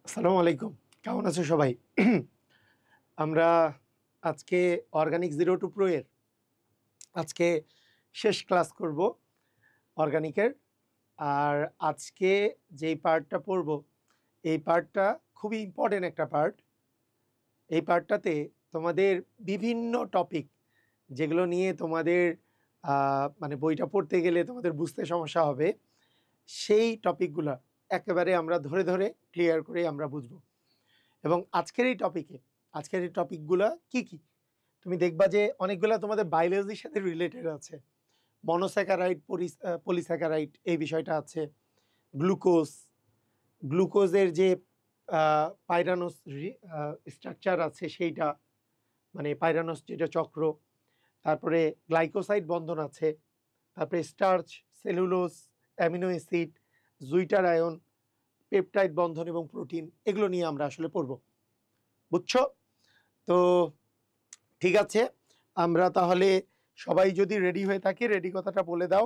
আসসালামু আলাইকুম। কেমন আছো সবাই? আমরা আজকে অর্গানিক জিরো টু প্রো এর আজকে শেষ ক্লাস করব অর্গানিকের। আর আজকে যেই পার্টটা পড়ব, এই পার্টটা খুবই ইম্পর্টেন্ট একটা পার্ট। এই পার্টটাতে তোমাদের বিভিন্ন টপিক যেগুলো নিয়ে তোমাদের মানে বইটা পড়তে গেলে তোমাদের বুঝতে সমস্যা হবে, সেই টপিকগুলা একেবারে আমরা ধরে ধরে ক্লিয়ার করে আমরা বুঝবো। এবং আজকের এই টপিকগুলা কি কি তুমি দেখবা যে অনেকগুলা তোমাদের বায়োলজির সাথে রিলেটেড আছে। মনোস্যাকারাইড, পলিস্যাকারাইড, এই বিষয়টা আছে। গ্লুকোজ, গ্লুকোজের যে পাইরানোস স্ট্রাকচার আছে সেইটা, মানে পাইরানোস যেটা চক্র। তারপরে গ্লাইকোসাইড বন্ধন আছে। তারপরে starch, cellulose, amino acid, zwitterion, peptide বন্ধন এবং প্রোটিন, এগুলো নিয়ে আমরা আসলে পড়ব। বুঝছো? তো ঠিক আছে, আমরা তাহলে সবাই যদি রেডি হয়ে থাকি, রেডি কথাটা বলে দাও।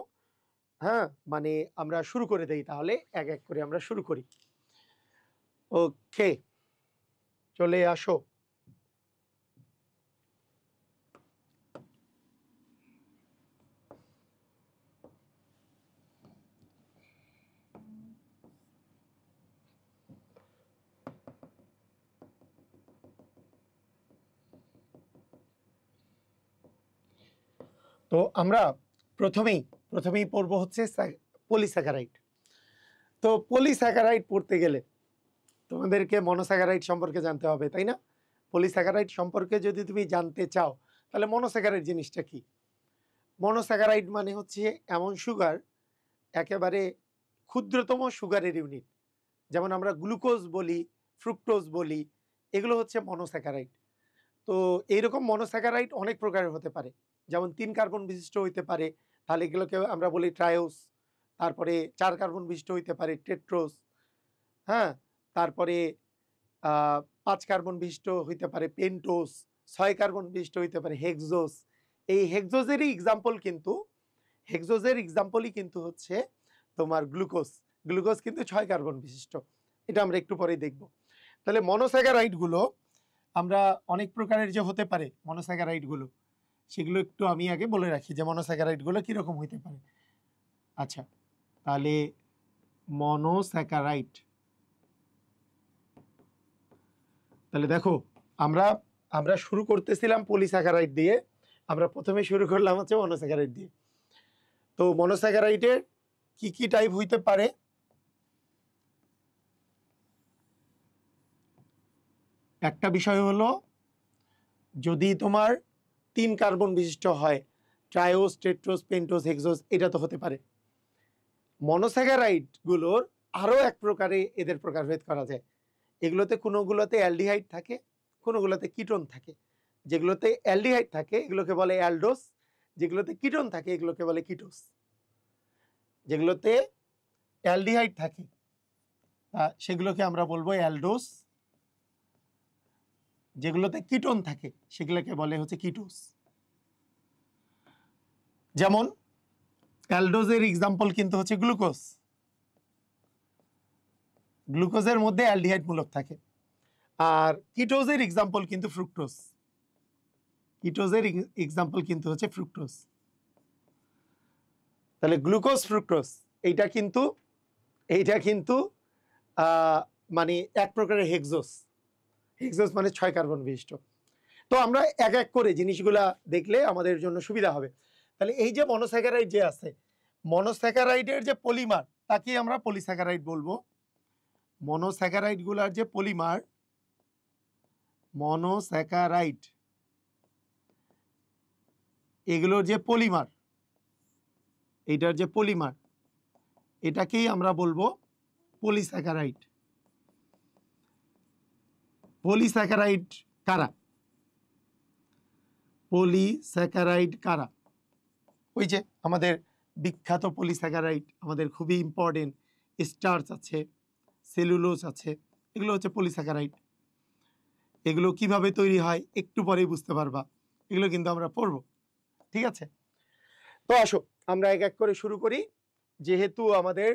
হ্যাঁ, মানে আমরা শুরু করে দেই, তাহলে এক এক করে আমরা শুরু করি। ওকে, চলে আসো। তো আমরা প্রথমেই পড়বো হচ্ছে পলিস্যাকারাইড। তো পলিস্যাকারাইড পড়তে গেলে তোমাদেরকে মনোস্যাকারাইড সম্পর্কে জানতে হবে, তাই না? পলিস্যাকারাইড সম্পর্কে যদি তুমি জানতে চাও, তাহলে মনোস্যাকারাইড জিনিসটা কি? মনোস্যাকারাইড মানে হচ্ছে এমন সুগার, একেবারে ক্ষুদ্রতম সুগারের ইউনিট। যেমন আমরা গ্লুকোজ বলি, ফ্রুক্টোজ বলি, এগুলো হচ্ছে মনোস্যাকারাইড। তো এইরকম মনোস্যাকারাইড অনেক প্রকারের হতে পারে। যেমন 3 কার্বন বিশিষ্ট হইতে পারে, তাহলে এগুলোকে আমরা বলি ট্রায়োস। তারপরে 4 কার্বন বিশিষ্ট হইতে পারে টেট্রোস। হ্যাঁ, তারপরে 5 কার্বন বিশিষ্ট হইতে পারে পেন্টোস, 6 কার্বন বিশিষ্ট হইতে পারে হেক্সোস। এই হেক্সোজের এক্সাম্পলই কিন্তু হচ্ছে তোমার গ্লুকোজ। গ্লুকোজ কিন্তু 6 কার্বন বিশিষ্ট, এটা আমরা একটু পরেই দেখব। তাহলে মনোস্যাকারাইডগুলো আমরা অনেক প্রকারের যে হতে পারে মনোস্যাকারাইডগুলো, সেগুলো একটু আমি আগে বলে রাখি যে মনোস্যাকারাইডগুলো কীরকম হইতে পারে। আচ্ছা, তাহলে মনোস্যাকারাইড, তাহলে দেখো, আমরা আমরা শুরু করতেছিলাম পলিস্যাকারাইড দিয়ে, আমরা প্রথমে শুরু করলাম হচ্ছে মনোস্যাকারাইড দিয়ে। তো মনোস্যাকারাইডের কি কি টাইপ হইতে পারে? একটা বিষয় হলো, যদি তোমার 3 কার্বন বিশিষ্ট হয়, ট্রায়োস, টেট্রোস, পেন্টোস, হেক্সোস, এটা তো হতে পারে। মনোস্যাকারাইডগুলোর আরও এক প্রকারে এদের প্রকারভেদ করা যায়। এগুলোতে কোনোগুলোতে অ্যালডিহাইড থাকে, কোনোগুলোতে কিটোন থাকে। যেগুলোতে অ্যালডিহাইড থাকে এগুলোকে বলে অ্যালডোস, যেগুলোতে কিটোন থাকে এগুলোকে বলে কিটোস। যেগুলোতে অ্যালডিহাইড থাকে সেগুলোকে আমরা বলবো অ্যালডোস, যেগুলোতে কিটোন থাকে সেগুলোকে বলে হচ্ছে কিটোস। যেমন অ্যালডোজের এক্সাম্পল কিন্তু হচ্ছে গ্লুকোজ। গ্লুকোজের মধ্যে অ্যালডিহাইড মূলক থাকে। আর কিটোজের এক্সাম্পল কিন্তু ফ্রুক্টোজ। কিটোজের এক্সাম্পল কিন্তু হচ্ছে ফ্রুক্টোজ। তাহলে গ্লুকোজ, ফ্রুক্টোজ, এইটা কিন্তু মানে এক প্রকারের হেক্সোস। হেক্সোস মানে 6 কার্বন বিশিষ্ট। তো আমরা এক এক করে জিনিসগুলা দেখলে আমাদের জন্য সুবিধা হবে। তাহলে এই যে মনোস্যাকারাইড যে আছে, মনোস্যাকারাইডের যে পলিমার, তাকে আমরা পলিস্যাকারাইড বলবো। মনোস্যাকারাইডগুলার যে পলিমার, মনোস্যাকারাইড এগুলোর যে পলিমার, এইটার যে পলিমার, এটাকেই আমরা বলবো পলিস্যাকারাইড। পলিস্যাকারাইড কারা? পলিস্যাকারাইড কারা? ওই যে আমাদের বিখ্যাত পলিস্যাকারাইড, আমাদের খুবই ইম্পর্টেন্ট, স্টার্চ আছে, সেলুলোজ আছে, এগুলো হচ্ছে পলিস্যাকারাইড। এগুলো কিভাবে তৈরি হয় একটু পরেই বুঝতে পারবা, এগুলো কিন্তু আমরা পড়বো। ঠিক আছে, তো আসো আমরা এক এক করে শুরু করি। যেহেতু আমাদের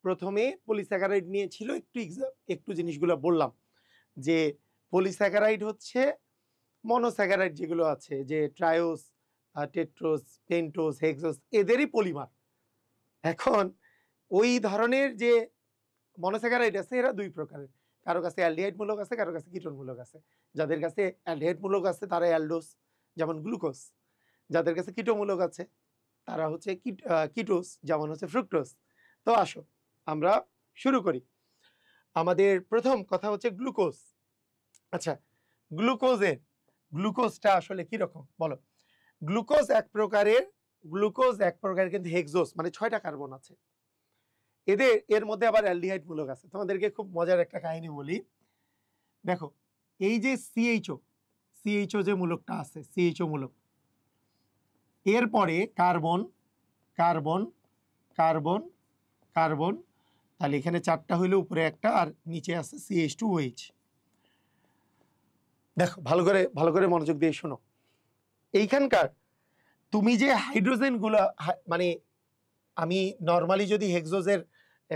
প্রথমে পলিস্যাকারাইড নিয়েছিল, একটু জিনিসগুলো বললাম যে পলিস্যাকারাইড হচ্ছে মনোস্যাকারাইড যেগুলো আছে, যে ট্রায়োস, টেট্রোস, পেন্টোস, হেক্সোস, এদেরই পলিমার। এখন ওই ধরনের যে মনোস্যাকারাইড আছে এরা দুই প্রকারের, কারো কাছে অ্যালডিহাইড মূলক আছে, কারো কাছে কিটোন মূলক আছে। যাদের কাছে অ্যালডিহাইড মূলক আছে তারা অ্যালডোস, যেমন গ্লুকোজ। যাদের কাছে কিটো মূলক আছে তারা হচ্ছে কিটোস, যেমন হচ্ছে ফ্রুক্টোজ। তো আসো আমরা শুরু করি। আমাদের প্রথম কথা হচ্ছে গ্লুকোজ। আচ্ছা, গ্লুকোজটা আসলে কি রকম বলো? গ্লুকোজ এক প্রকারের কিন্তু হেক্সোস, মানে 6টা কার্বন আছে। এর মধ্যে আবার অ্যালডিহাইড মূলক আছে। তোমাদেরকে খুব মজার একটা কাহিনী বলি। দেখো, এই যে সিএইচও যে মূলকটা আছে, সিএইচও মূলক, এরপরে কার্বন কার্বন কার্বন কার্বন, তাহলে এখানে 4টা হইলে উপরে একটা, আর নিচে আছে CH2OH। দেখো ভালো করে মনোযোগ দিয়ে শোনো। এইখানকার তুমি যে হাইড্রোজেনগুলো, মানে আমি নর্মালি যদি হেক্সোজের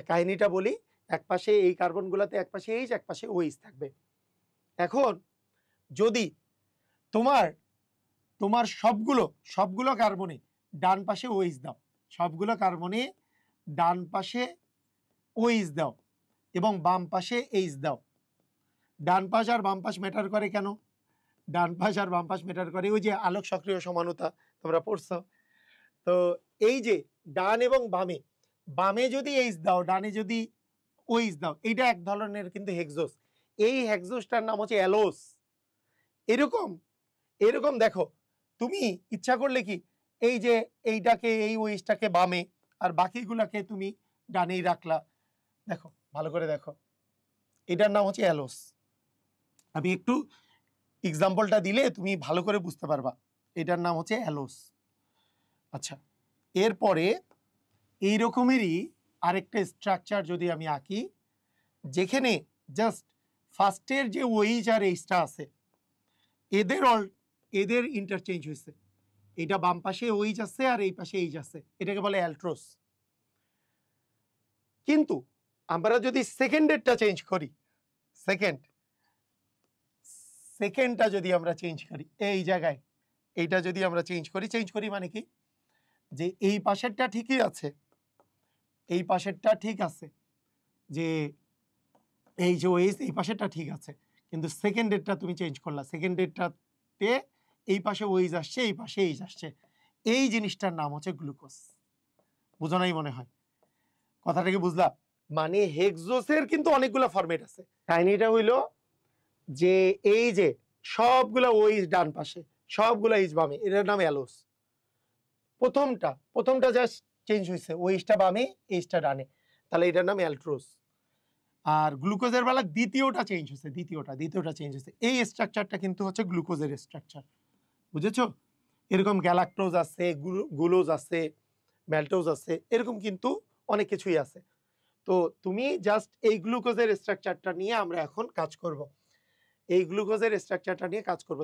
কাহিনীটা বলি, এক পাশে এই কার্বনগুলোতে এক পাশে এইচ, এক পাশে ওইচ থাকবে। এখন যদি তোমার সবগুলো কার্বনে ডান পাশে ওইচ দাও, সবগুলো কার্বনে ডান পাশে ওইচ দাও এবং বাম পাশে এইচ দাও। ডান পাশ আর বাম পাশ ম্যাটার করে কেন? ডান পাশ আর বাম পাশ ম্যাটার করে ওই যে আলোক সক্রিয় সমানুতা, তোমরা পড়ছো। তো এই যে ডান এবং বামে যদি এইচ দাও, ডানে যদি ওইচ দাও, এইটা এক ধরনের কিন্তু হেক্সোস। এই হেক্সোসটার নাম হচ্ছে অ্যালোস। এরকম দেখো, তুমি ইচ্ছা করলে কি এই যে এইটাকে, এই ওইচটাকে বামে আর বাকিগুলাকে তুমি ডানেই রাখলা। দেখো ভালো করে দেখো, এটার নাম হচ্ছে অ্যালোস। আমি একটু এক্সাম্পলটা দিলে তুমি ভালো করে বুঝতে পারবা। এটার নাম হচ্ছে অ্যালোস। আচ্ছা, এরপরে এইরকমেরই আরেকটা স্ট্রাকচার যদি আমি আঁকি, যেখানে জাস্ট ফার্স্টের যে ওইচ আর এইচটা আছে এদের ইন্টারচেঞ্জ হয়েছে। এটা বাম পাশে ওইচ আছে আর এই পাশে এইচ আছে, এটাকে বলে অ্যালট্রোস। কিন্তু আমরা যদি সেকেন্ডেরটা চেঞ্জ করি, সেকেন্ডটা যদি আমরা চেঞ্জ করি, এই জায়গায় এইটা যদি আমরা চেঞ্জ করি মানে কি, যে এই পাশেরটা ঠিকই আছে, এই পাশেরটা ঠিক আছে, যে এই যে ওএইচ এই পাশেরটা ঠিক আছে, কিন্তু সেকেন্ডেরটা তুমি চেঞ্জ করলা, সেকেন্ডেরটাতে এই পাশে ওএইচ আসছে, এই পাশে এইচ আসছে। এই জিনিসটার নাম হচ্ছে গ্লুকোজ। বুঝো নাই মনে হয়? কথাটা কি বুঝলা? মানে হেক্সোসের কিন্তু অনেকগুলো ফরম্যাট আছে। কাহিনীটা হইল যে এই যে সবগুলা ওইচ ডান পাশে, সবগুলা এইচ বামে, এটার নাম অ্যালোস। প্রথমটা জাস্ট চেঞ্জ হয়েছে, ওইচটা বামে এইচটা ডানে, তাহলে এটার নাম অ্যালট্রোস। আর গ্লুকোজের বেলা দ্বিতীয়টা চেঞ্জ হয়েছে। এই স্ট্রাকচারটা কিন্তু হচ্ছে গ্লুকোজের স্ট্রাকচার। বুঝেছো? এরকম গ্যালাক্টোজ আছে, গ্লুকোজ আছে, ম্যালটোজ আছে, এরকম কিন্তু অনেক কিছুই আছে। তো তুমি জাস্ট এই গ্লুকোজের স্ট্রাকচারটা নিয়ে আমরা এখন কাজ করব।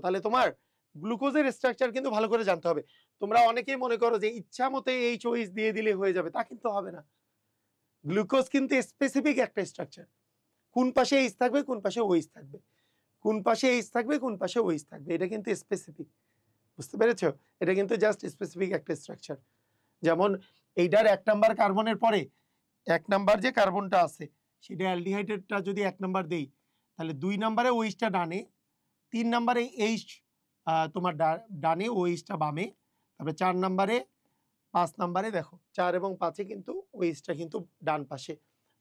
তাহলে তোমার গ্লুকোজের স্ট্রাকচার কিন্তু ভালো করে জানতে হবে। তোমরা অনেকেই মনে করো যে ইচ্ছা মতো এইচ ওইচ দিয়ে দিলে হয়ে যাবে, তা কিন্তু হবে না। গ্লুকোজ কিন্তু স্পেসিফিক একটা স্ট্রাকচার। কোন পাশে এইচ থাকবে, কোন পাশে ওইচ থাকবে, কোন পাশে এইচ থাকবে, কোন পাশে ওইচ থাকবে, এটা কিন্তু স্পেসিফিক। বুঝতে পেরেছো? এটা কিন্তু জাস্ট স্পেসিফিক একটা স্ট্রাকচার। যেমন এইটার 1 নাম্বার কার্বনের পরে 1 নাম্বার যে কার্বনটা আছে সেটা অ্যালডিহাইডেরটা যদি 1 নাম্বার দেই, তাহলে 2 নাম্বারে ওইচটা ডানে, 3 নাম্বারে এইচ তোমার ডানে, ওইচটা বামে, তারপরে 4 নাম্বারে, 5 নাম্বারে দেখো 4 এবং 5-এ কিন্তু ওইচটা কিন্তু ডান পাশে,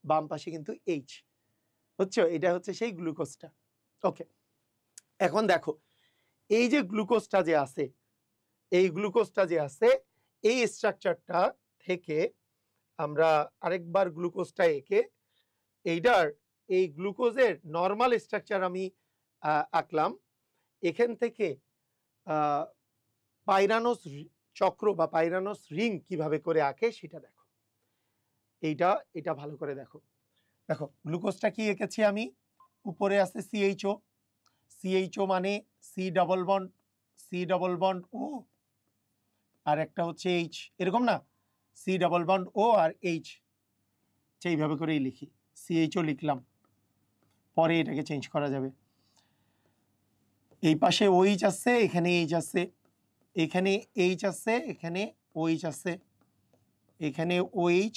বাম পাশে কিন্তু এইচ। বুঝছো? এটা হচ্ছে সেই গ্লুকোজটা। ওকে, এখন দেখো এই যে গ্লুকোজটা যে আছে, এই স্ট্রাকচারটা থেকে আমরা আরেকবার গ্লুকোজটা এঁকে এই গ্লুকোজের নর্মাল স্ট্রাকচার আমি আঁকলাম। এখান থেকে পাইরানোস চক্র বা পাইরানোস রিং কিভাবে করে আঁকে সেটা দেখো। এটা ভালো করে দেখো। গ্লুকোজটা কি এঁকেছি আমি? উপরে আছে সিএইচও মানে সি ডবল বন্ড ও, আর একটা হচ্ছে এইচ, এরকম না, সি ডবল বন্ড ও আর এইচ, আচ্ছা এইভাবে করেই লিখি, সিএইচও লিখলাম, পরে এটাকে চেঞ্জ করা যাবে। এই পাশে ওইচ আছে, এখানে এইচ আছে, এখানে এইচ আছে, এখানে ওইচ আছে, এখানে ওইচ,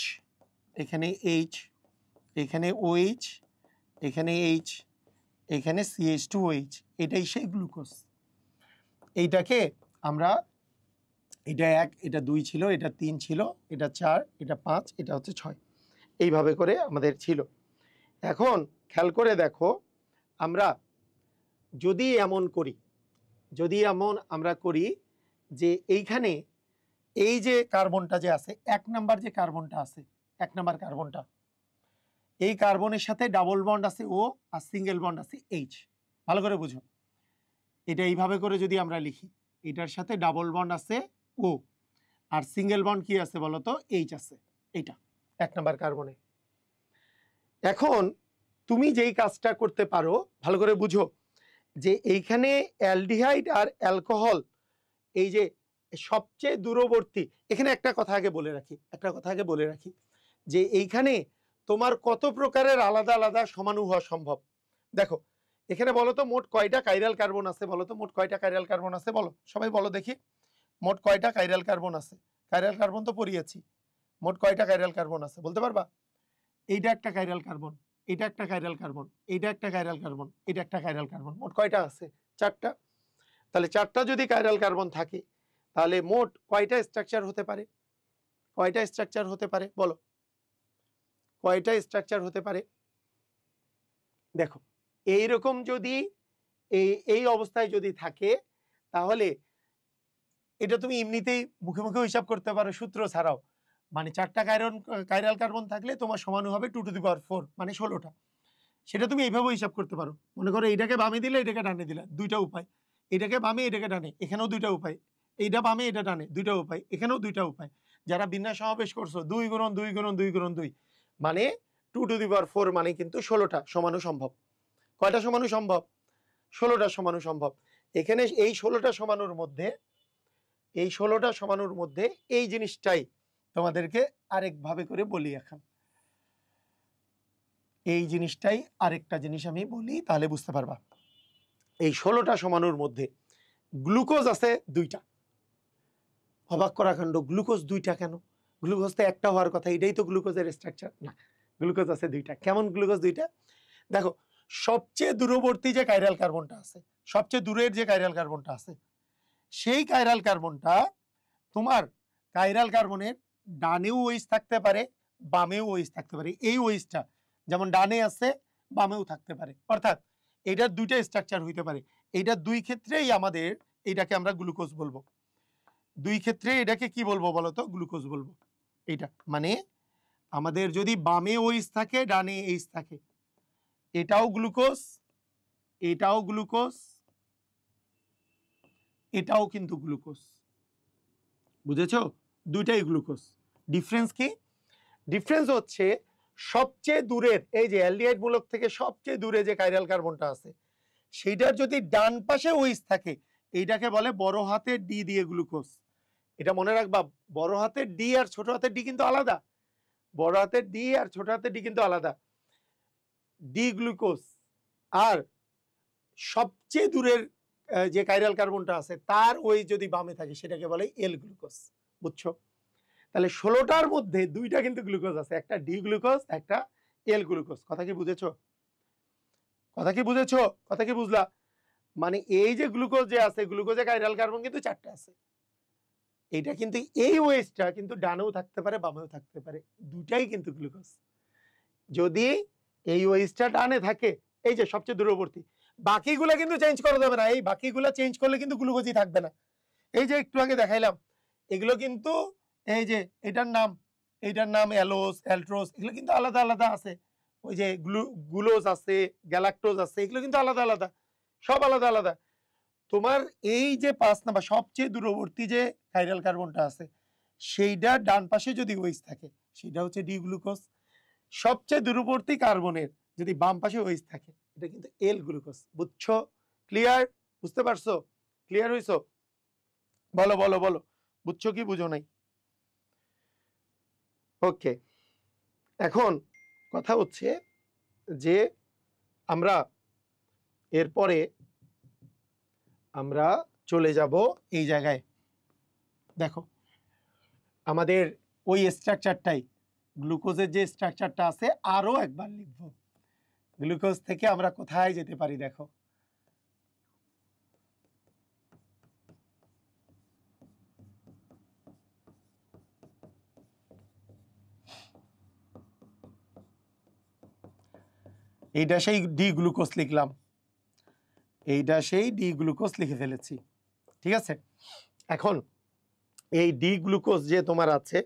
এখানে এইচ, এখানে ওইচ, এখানে এইচ, এখানে CH2OH, এটাই সেই গ্লুকোজ। এইটাকে আমরা, এটা 1, এটা 2 ছিল, এটা 3 ছিল, এটা 4, এটা 5, এটা হচ্ছে 6, এইভাবে করে আমাদের ছিল। এখন খেয়াল করে দেখো, আমরা যদি এমন করি, যদি এমন আমরা করি যে এইখানে এই যে কার্বনটা যে আছে, 1 নাম্বার যে কার্বনটা আছে, 1 নাম্বার কার্বনটা, এই কার্বনের সাথে ডাবল বন্ড আছে ও, আর সিঙ্গেল বন্ড আছে এইচ। ভালো করে বুঝো, এটা এইভাবে করে যদি আমরা লিখি, এটার সাথে ডাবল বন্ড আছে ও, আর সিঙ্গেল বন্ড কি আছে বলো তো, এইচ আছে, এটা 1 নাম্বার কার্বনে। এখন তুমি যেই কাজটা করতে পারো, ভালো করে বুঝো, যে এইখানে অ্যালডিহাইড আর অ্যালকোহল, এই যে সবচেয়ে দূরবর্তী, এখানে একটা কথা আগে বলে রাখি, যে এইখানে তোমার কত প্রকারের আলাদা আলাদা সমাণু হওয়া সম্ভব। দেখো এখানে বলো তো মোট কয়টা কাইরাল কার্বন আছে, বলো তো মোট কয়টা কাইরাল কার্বন আছে, বলো সবাই বলো দেখি, মোট কয়টা কাইরাল কার্বন আছে? কাইরাল কার্বন তো পড়িয়েছি, মোট কয়টা কাইরাল কার্বন আছে বলতে পারবা? এইটা একটা কাইরাল কার্বন, এটা একটা কাইরাল কার্বন, এইটা একটা কাইরাল কার্বন, এটা একটা কাইরাল কার্বন, মোট কয়টা আছে? 4টা। তাহলে 4টা যদি কাইরাল কার্বন থাকে, তাহলে মোট কয়টা স্ট্রাকচার হতে পারে? কয়টা স্ট্রাকচার হতে পারে বলো, কয়টা স্ট্রাকচার হতে পারে? দেখো এইরকম যদি এই অবস্থায় যদি থাকে, তাহলে এটা তুমি এমনিতেই মুখে মুখে হিসাব করতে পারো সূত্র ছাড়াও, মানে 4টা কাইরাল কার্বন থাকলে তোমার সমাণু হবে 2 টু দি পাওয়ার 4, মানে 16টা। সেটা তুমি এইভাবে হিসাব করতে পারো, মনে করো এইটাকে বামে দিলে এটাকে ডানে দিলে, 2টা উপায়, এটাকে বামে এটাকে ডানে, এখানেও 2টা উপায়, এইটা বামে এটা ডানে, 2টা উপায়, এখানেও 2টা উপায়। যারা বিন্যাস সমাবেশ করছো 2 গুণন 2 গুণন 2 গুণন 2, মানে 2 টু দি পাওয়ার 4, মানে কিন্তু 16টা সমাণু সম্ভব। কয়টা সমাণু সম্ভব? 16টা সমাণু সম্ভব। এখানে এই 16টা সমাণুর মধ্যে, এই 16টা সমাণুর মধ্যে এই জিনিসটাই তোমাদেরকে আরেকভাবে করে বলি এখন, এই জিনিসটাই আরেকটা জিনিস আমি বলি, তাহলে বুঝতে পারবা। এই 16টা সমাণুর মধ্যে গ্লুকোজ আছে 2টা। অবাক করা কাণ্ড, গ্লুকোজ 2টা কেন? গ্লুকোজ তো একটা হওয়ার কথা, এটাই তো গ্লুকোজের স্ট্রাকচার। না, গ্লুকোজ আছে 2টা। কেমন গ্লুকোজ 2টা? দেখো সবচেয়ে দূরবর্তী যে কাইরাল কার্বনটা আছে, সবচেয়ে দূরের যে কাইরাল কার্বনটা আছে, সেই কাইরাল কার্বনটা তোমার কাইরাল কার্বনের ডানেও ওইচ থাকতে পারে, বামেও ওইচ থাকতে পারে। এই ওইচটা যেমন ডানে আছে, বামেও থাকতে পারে, অর্থাৎ এটার 2টা স্ট্রাকচার হইতে পারে। এইটার 2 ক্ষেত্রেই আমাদের এইটাকে আমরা গ্লুকোজ বলবো। 2 ক্ষেত্রে এটাকে কি বলবো বলতো? গ্লুকোজ বলবো। এইটা মানে আমাদের যদি বামে ওইচ থাকে, ডানে এইচ থাকে, এটাও গ্লুকোজ, এটাও গ্লুকোজ, এটাও কিন্তু গ্লুকোজ। বুঝেছো? 2টাই গ্লুকোজ। ডিফারেন্স কি? ডিফারেন্স হচ্ছে সবচেয়ে দূরের, এই যে অ্যালডিহাইড মূলক থেকে সবচেয়ে দূরে যে কাইরাল কার্বনটা আছে, সেইটার যদি ডান পাশে ওইচ থাকে, এইটাকে বলে বড় হাতের ডি দিয়ে গ্লুকোজ। এটা মনে রাখবা, বড় হাতের ডি আর ছোট হাতের ডি কিন্তু আলাদা। বড় হাতের ডি আর ছোট হাতের ডি কিন্তু আলাদা। D glucose. আর সবচেয়ে দূরের যে কাইরাল কার্বনটা আছে, তার ওই যদি বামে থাকে, সেটাকে বলে এল গ্লুকোজ। বুঝছো? তাহলে 16টার মধ্যে 2টা কিন্তু গ্লুকোজ আছে, একটা ডি গ্লুকোজ, একটা এল গ্লুকোজ। কথা কি বুঝেছো? কথা কি বুঝেছো? কথা কি বুঝলা? মানে এই যে গ্লুকোজ যে আছে, গ্লুকোজে কাইরাল কার্বন কিন্তু 4টা আছে। এটা কিন্তু এই ওয়েস্টটা কিন্তু ডানেও থাকতে পারে, বামেও থাকতে পারে, 2টাই কিন্তু গ্লুকোজ। যদি এই ওয়েস্টটা ডানে থাকে, এই যে সবচেয়ে দূরবর্তী, বাকিগুলো কিন্তু চেঞ্জ করা যাবে না। এই বাকিগুলো চেঞ্জ করলে কিন্তু গ্লুকোজই থাকবে না। এই যে একটু আগে দেখাইলাম, এগুলো কিন্তু এই যে এটার নাম অ্যালোস, অ্যালট্রোস, এগুলো কিন্তু আলাদা আলাদা আছে। ওই যে গ্লুকোজ আছে, গ্যালাক্টোজ আছে, এগুলো কিন্তু আলাদা আলাদা, সব আলাদা আলাদা। তোমার এই যে 5 নাম্বার সবচেয়ে দূরবর্তী যে কাইরাল কার্বনটা আছে, সেইটা ডান পাশে যদি ওইচ থাকে, সেটা হচ্ছে ডি গ্লুকোজ। সবচেয়ে দূরবর্তী কার্বনের যদি বাম পাশে ওইচ থাকে, এটা কিন্তু এল গ্লুকোজ। বুঝছো? ক্লিয়ার? বুঝতে পারছো? ক্লিয়ার হইছো? বলো বলো বলো, বুঝছো কি বুঝো নাই? ওকে, এখন কথা হচ্ছে যে আমরা এরপরে আমরা চলে যাব এই জায়গায়। দেখো আমাদের ওই স্ট্রাকচারটাই, গ্লুকোজের যে স্ট্রাকচারটা আছে আরো একবার লিখব। গ্লুকোজ থেকে আমরা কোথায় যেতে পারি দেখো, এইটা সেই ডি গ্লুকোজ লিখলাম, এইটা সেই ডি গ্লুকোজ লিখে ফেলেছি। ঠিক আছে, এখন এই ডি গ্লুকোজ যে তোমার আছে,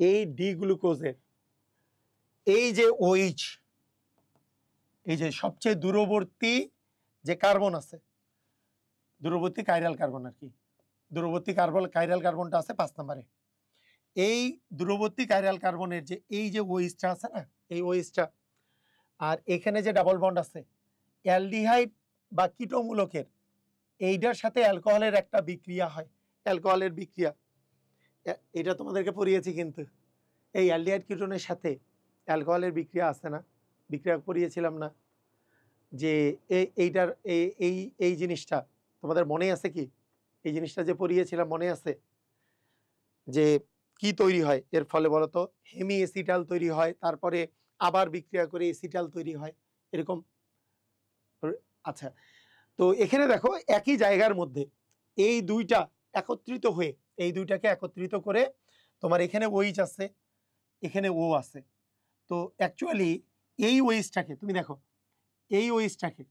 এই ডি গ্লুকোজের এই যে OH, এই যে সবচেয়ে দূরবর্তী যে কার্বন আছে, দূরবর্তী কাইরাল কার্বন আর কি, দূরবর্তী কাইরাল কার্বনটা আছে 5 নম্বরে। এই দূরবর্তী কাইরাল কার্বনের যে এই যে OH-টা আছে না, এই OH-টা আর এখানে যে ডাবল বন্ড আছে, অ্যালডিহাইড বা কীটমূলকের এইটার সাথে অ্যালকোহলের একটা বিক্রিয়া হয়, অ্যালকোহলের বিক্রিয়া, এটা তোমাদেরকে পড়িয়েছি কিন্তু। এই অ্যালডিহাইড কিটোনের সাথে অ্যালকোহলের বিক্রিয়া আছে না, বিক্রিয়া পড়িয়েছিলাম না, যে এইটার এই এই জিনিসটা তোমাদের মনে আছে কি? এই জিনিসটা যে পড়িয়েছিলাম মনে আছে, যে কি তৈরি হয় এর ফলে বলতো? হেমি এসিটাল তৈরি হয়, তারপরে আবার বিক্রিয়া করে এসিটাল তৈরি হয়, এরকম। আচ্ছা, তো এখানে দেখো একই জায়গার মধ্যে এই দুইটা একত্রিত হয়ে, এই দুইটাকে একত্রিত করে তোমার এখানে OH আছে, এখানে O আছে। তো অ্যাকচুয়ালি এই OH-টাকে তুমি দেখো, এই OH-টাকে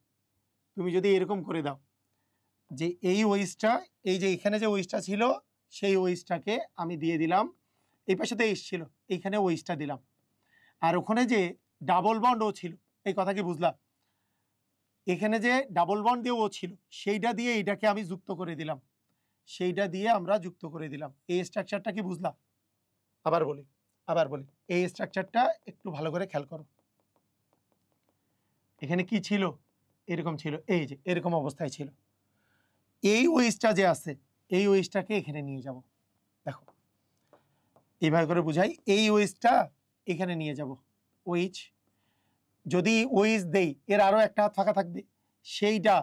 তুমি যদি এরকম করে দাও, যে এই OH-টা, এই যে এখানে যে OH-টা ছিল সেই OH-টাকে আমি দিয়ে দিলাম, এই পাশে তো H ছিল, এইখানে OH-টা দিলাম, আর ওখানে যে ডাবল বন্ড ও ছিল, এই কথা কি বুঝলা? এখানে যে ডাবল বন্ড দিয়ে ও ছিল সেইটা দিয়ে এইটাকে আমি যুক্ত করে দিলাম, সেইটা দিয়ে আমরা যুক্ত করে দিলাম। এই স্ট্রাকচারটা কি বুঝলা? আবার বলি, এই স্ট্রাকচারটা একটু ভালো করে খেয়াল করো। এখানে কি ছিল? এরকম ছিল, এই যে এরকম অবস্থায় ছিল। এই OH-টা যে আছে, এই OH-টাকে এখানে নিয়ে যাব, দেখো এইভাবে করে বুঝাই, এই OH-টা এখানে নিয়ে যাব। OH যদি OH দেই, এর আরো একটা হাত ফাঁকা থাকবে, সেইটা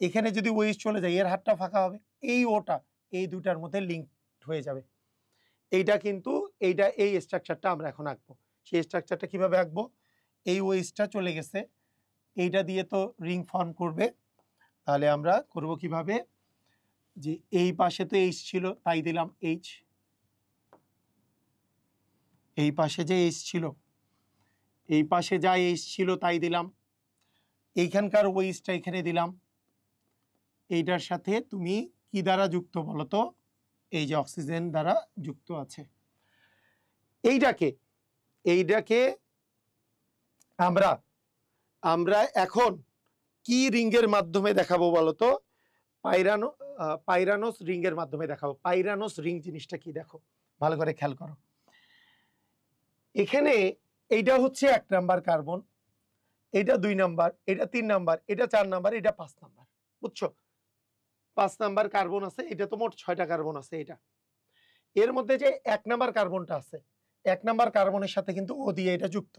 এখানে যদি OH চলে যায় এর হাতটা ফাঁকা হবে, এই ওটা এই দুটার মধ্যে লিঙ্ক হয়ে যাবে। এইটা কিন্তু এইটা এই স্ট্রাকচারটা আমরা এখন আঁকবো। সেই স্ট্রাকচারটা কিভাবে আঁকবো? এই OH-টা চলে গেছে, এইটা দিয়ে তো রিং ফর্ম করবে, তাহলে আমরা করব কিভাবে? যে এই পাশে তো H ছিল তাই দিলাম H, এই পাশে যে H ছিল, এই পাশে যা H ছিল তাই দিলাম, এইখানকার OH-টা এখানে দিলাম, এইটার সাথে তুমি কি দ্বারা যুক্ত বলো তো? এই যে অক্সিজেন দ্বারা যুক্ত আছে। এইটাকে আমরা আমরা এখন কি রিংয়ের মাধ্যমে দেখাবো বলতো? পাইরানোস রিংয়ের মাধ্যমে দেখাবো। পাইরানোস রিং জিনিসটা কি দেখো, ভালো করে খেয়াল করো। এখানে এইটা হচ্ছে 1 নাম্বার কার্বন, এটা 2 নাম্বার, এটা 3 নাম্বার, এটা 4 নাম্বার, এটা 5 নাম্বার, বুঝছো? 5 নাম্বার কার্বন আছে, এটা তো মোট 6টা কার্বন আছে। এটা এর মধ্যে যে 1 নাম্বার কার্বনটা আছে, 1 নাম্বার কার্বনের সাথে কিন্তু O দিয়ে এটা যুক্ত।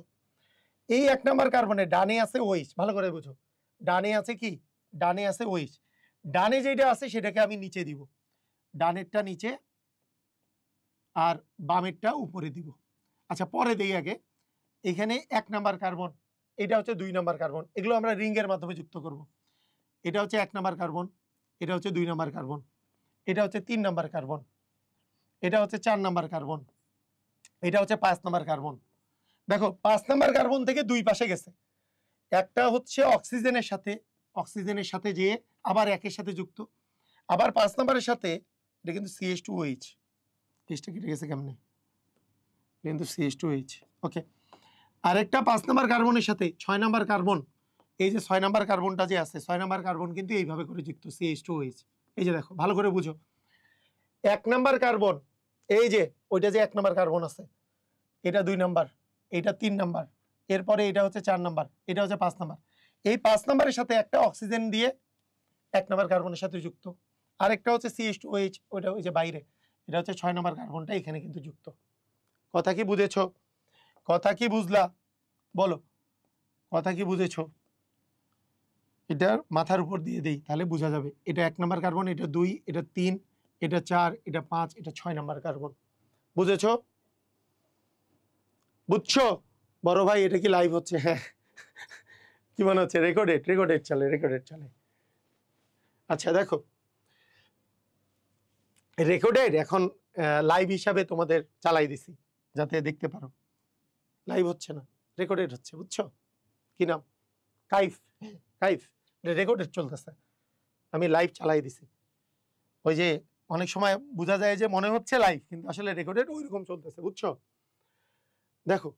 এই 1 নাম্বার কার্বনের ডানে আছে OH, ভালো করে বুঝো, ডানে আছে কি? ডানে আছে OH। ডানে যেটা আছে সেটাকে আমি নিচে দিব, ডানেরটা নিচে আর বামেরটা উপরে দিব। আচ্ছা পরে দেই আগে, এখানে 1 নাম্বার কার্বন, এটা হচ্ছে 2 নাম্বার কার্বন, এগুলো আমরা রিংয়ের মাধ্যমে যুক্ত করব। এটা হচ্ছে 1 নাম্বার কার্বন, এটা হচ্ছে 2 নাম্বার কার্বন, এটা হচ্ছে 3 নাম্বার কার্বন, এটা হচ্ছে 4 নাম্বার কার্বন, এটা হচ্ছে 5 নাম্বার কার্বন। দেখো 5 নাম্বার কার্বন থেকে দুই পাশে গেছে, একটা হচ্ছে অক্সিজেনের সাথে যেয়ে আবার একের সাথে যুক্ত, আবার 5 নাম্বারের সাথে এটা কিন্তু CH2OH, এইটা কেটে গেছে কেমনে? কিন্তু CH2OH, ওকে। আরেকটা 5 নাম্বার কার্বনের সাথে 6 নাম্বার কার্বন, এই যে 6 নাম্বার কার্বনটা যে আছে, 6 নাম্বার কার্বন কিন্তু এইভাবে করে যুক্ত, CH2OH। এই যে দেখো ভালো করে বুঝো, 1 নাম্বার কার্বন, এই যে ওইটা যে 1 নাম্বার কার্বন আছে, এটা 2 নাম্বার, এটা 3 নাম্বার, এরপরে এটা হচ্ছে 4 নাম্বার, এটা হচ্ছে 5 নাম্বার। এই 5 নাম্বারের সাথে একটা অক্সিজেন দিয়ে 1 নাম্বার কার্বনের সাথে যুক্ত, আরেকটা হচ্ছে CH2OH, ওইটা ওই যে বাইরে, এটা হচ্ছে 6 নাম্বার কার্বনটা এখানে কিন্তু যুক্ত। কথা কি বুঝেছো? কথা কি বুঝলা? বলো কথা কি বুঝেছো? এটার মাথার উপর দিয়ে দেই তাহলে বোঝা যাবে। এটা 1 নাম্বার কার্বন, এটা 2, এটা 3, এটা 4, এটা 5, এটা 6 নাম্বার কার্বন। বুঝেছো? বুঝছো? বড় ভাই এটা কি লাইভ হচ্ছে? হ্যাঁ। কি মনে হচ্ছে? রেকর্ডেড চলে। আচ্ছা দেখো, রেকর্ডেড এখন লাইভ হিসাবে তোমাদের চালাই দিছি যাতে দেখতে পারো। লাইভ হচ্ছে না, রেকর্ডেড হচ্ছে। বুঝছো? কি নাম? কাইফ রেকর্ডেড চলতেছে, আমি লাইভ চালাই দিছি। ওই যে অনেক সময় বোঝা যায় যে মনে হচ্ছে লাইভ কিন্তু আসলে রেকর্ডেড ওইরকম চলতেছে। বুঝছো? দেখো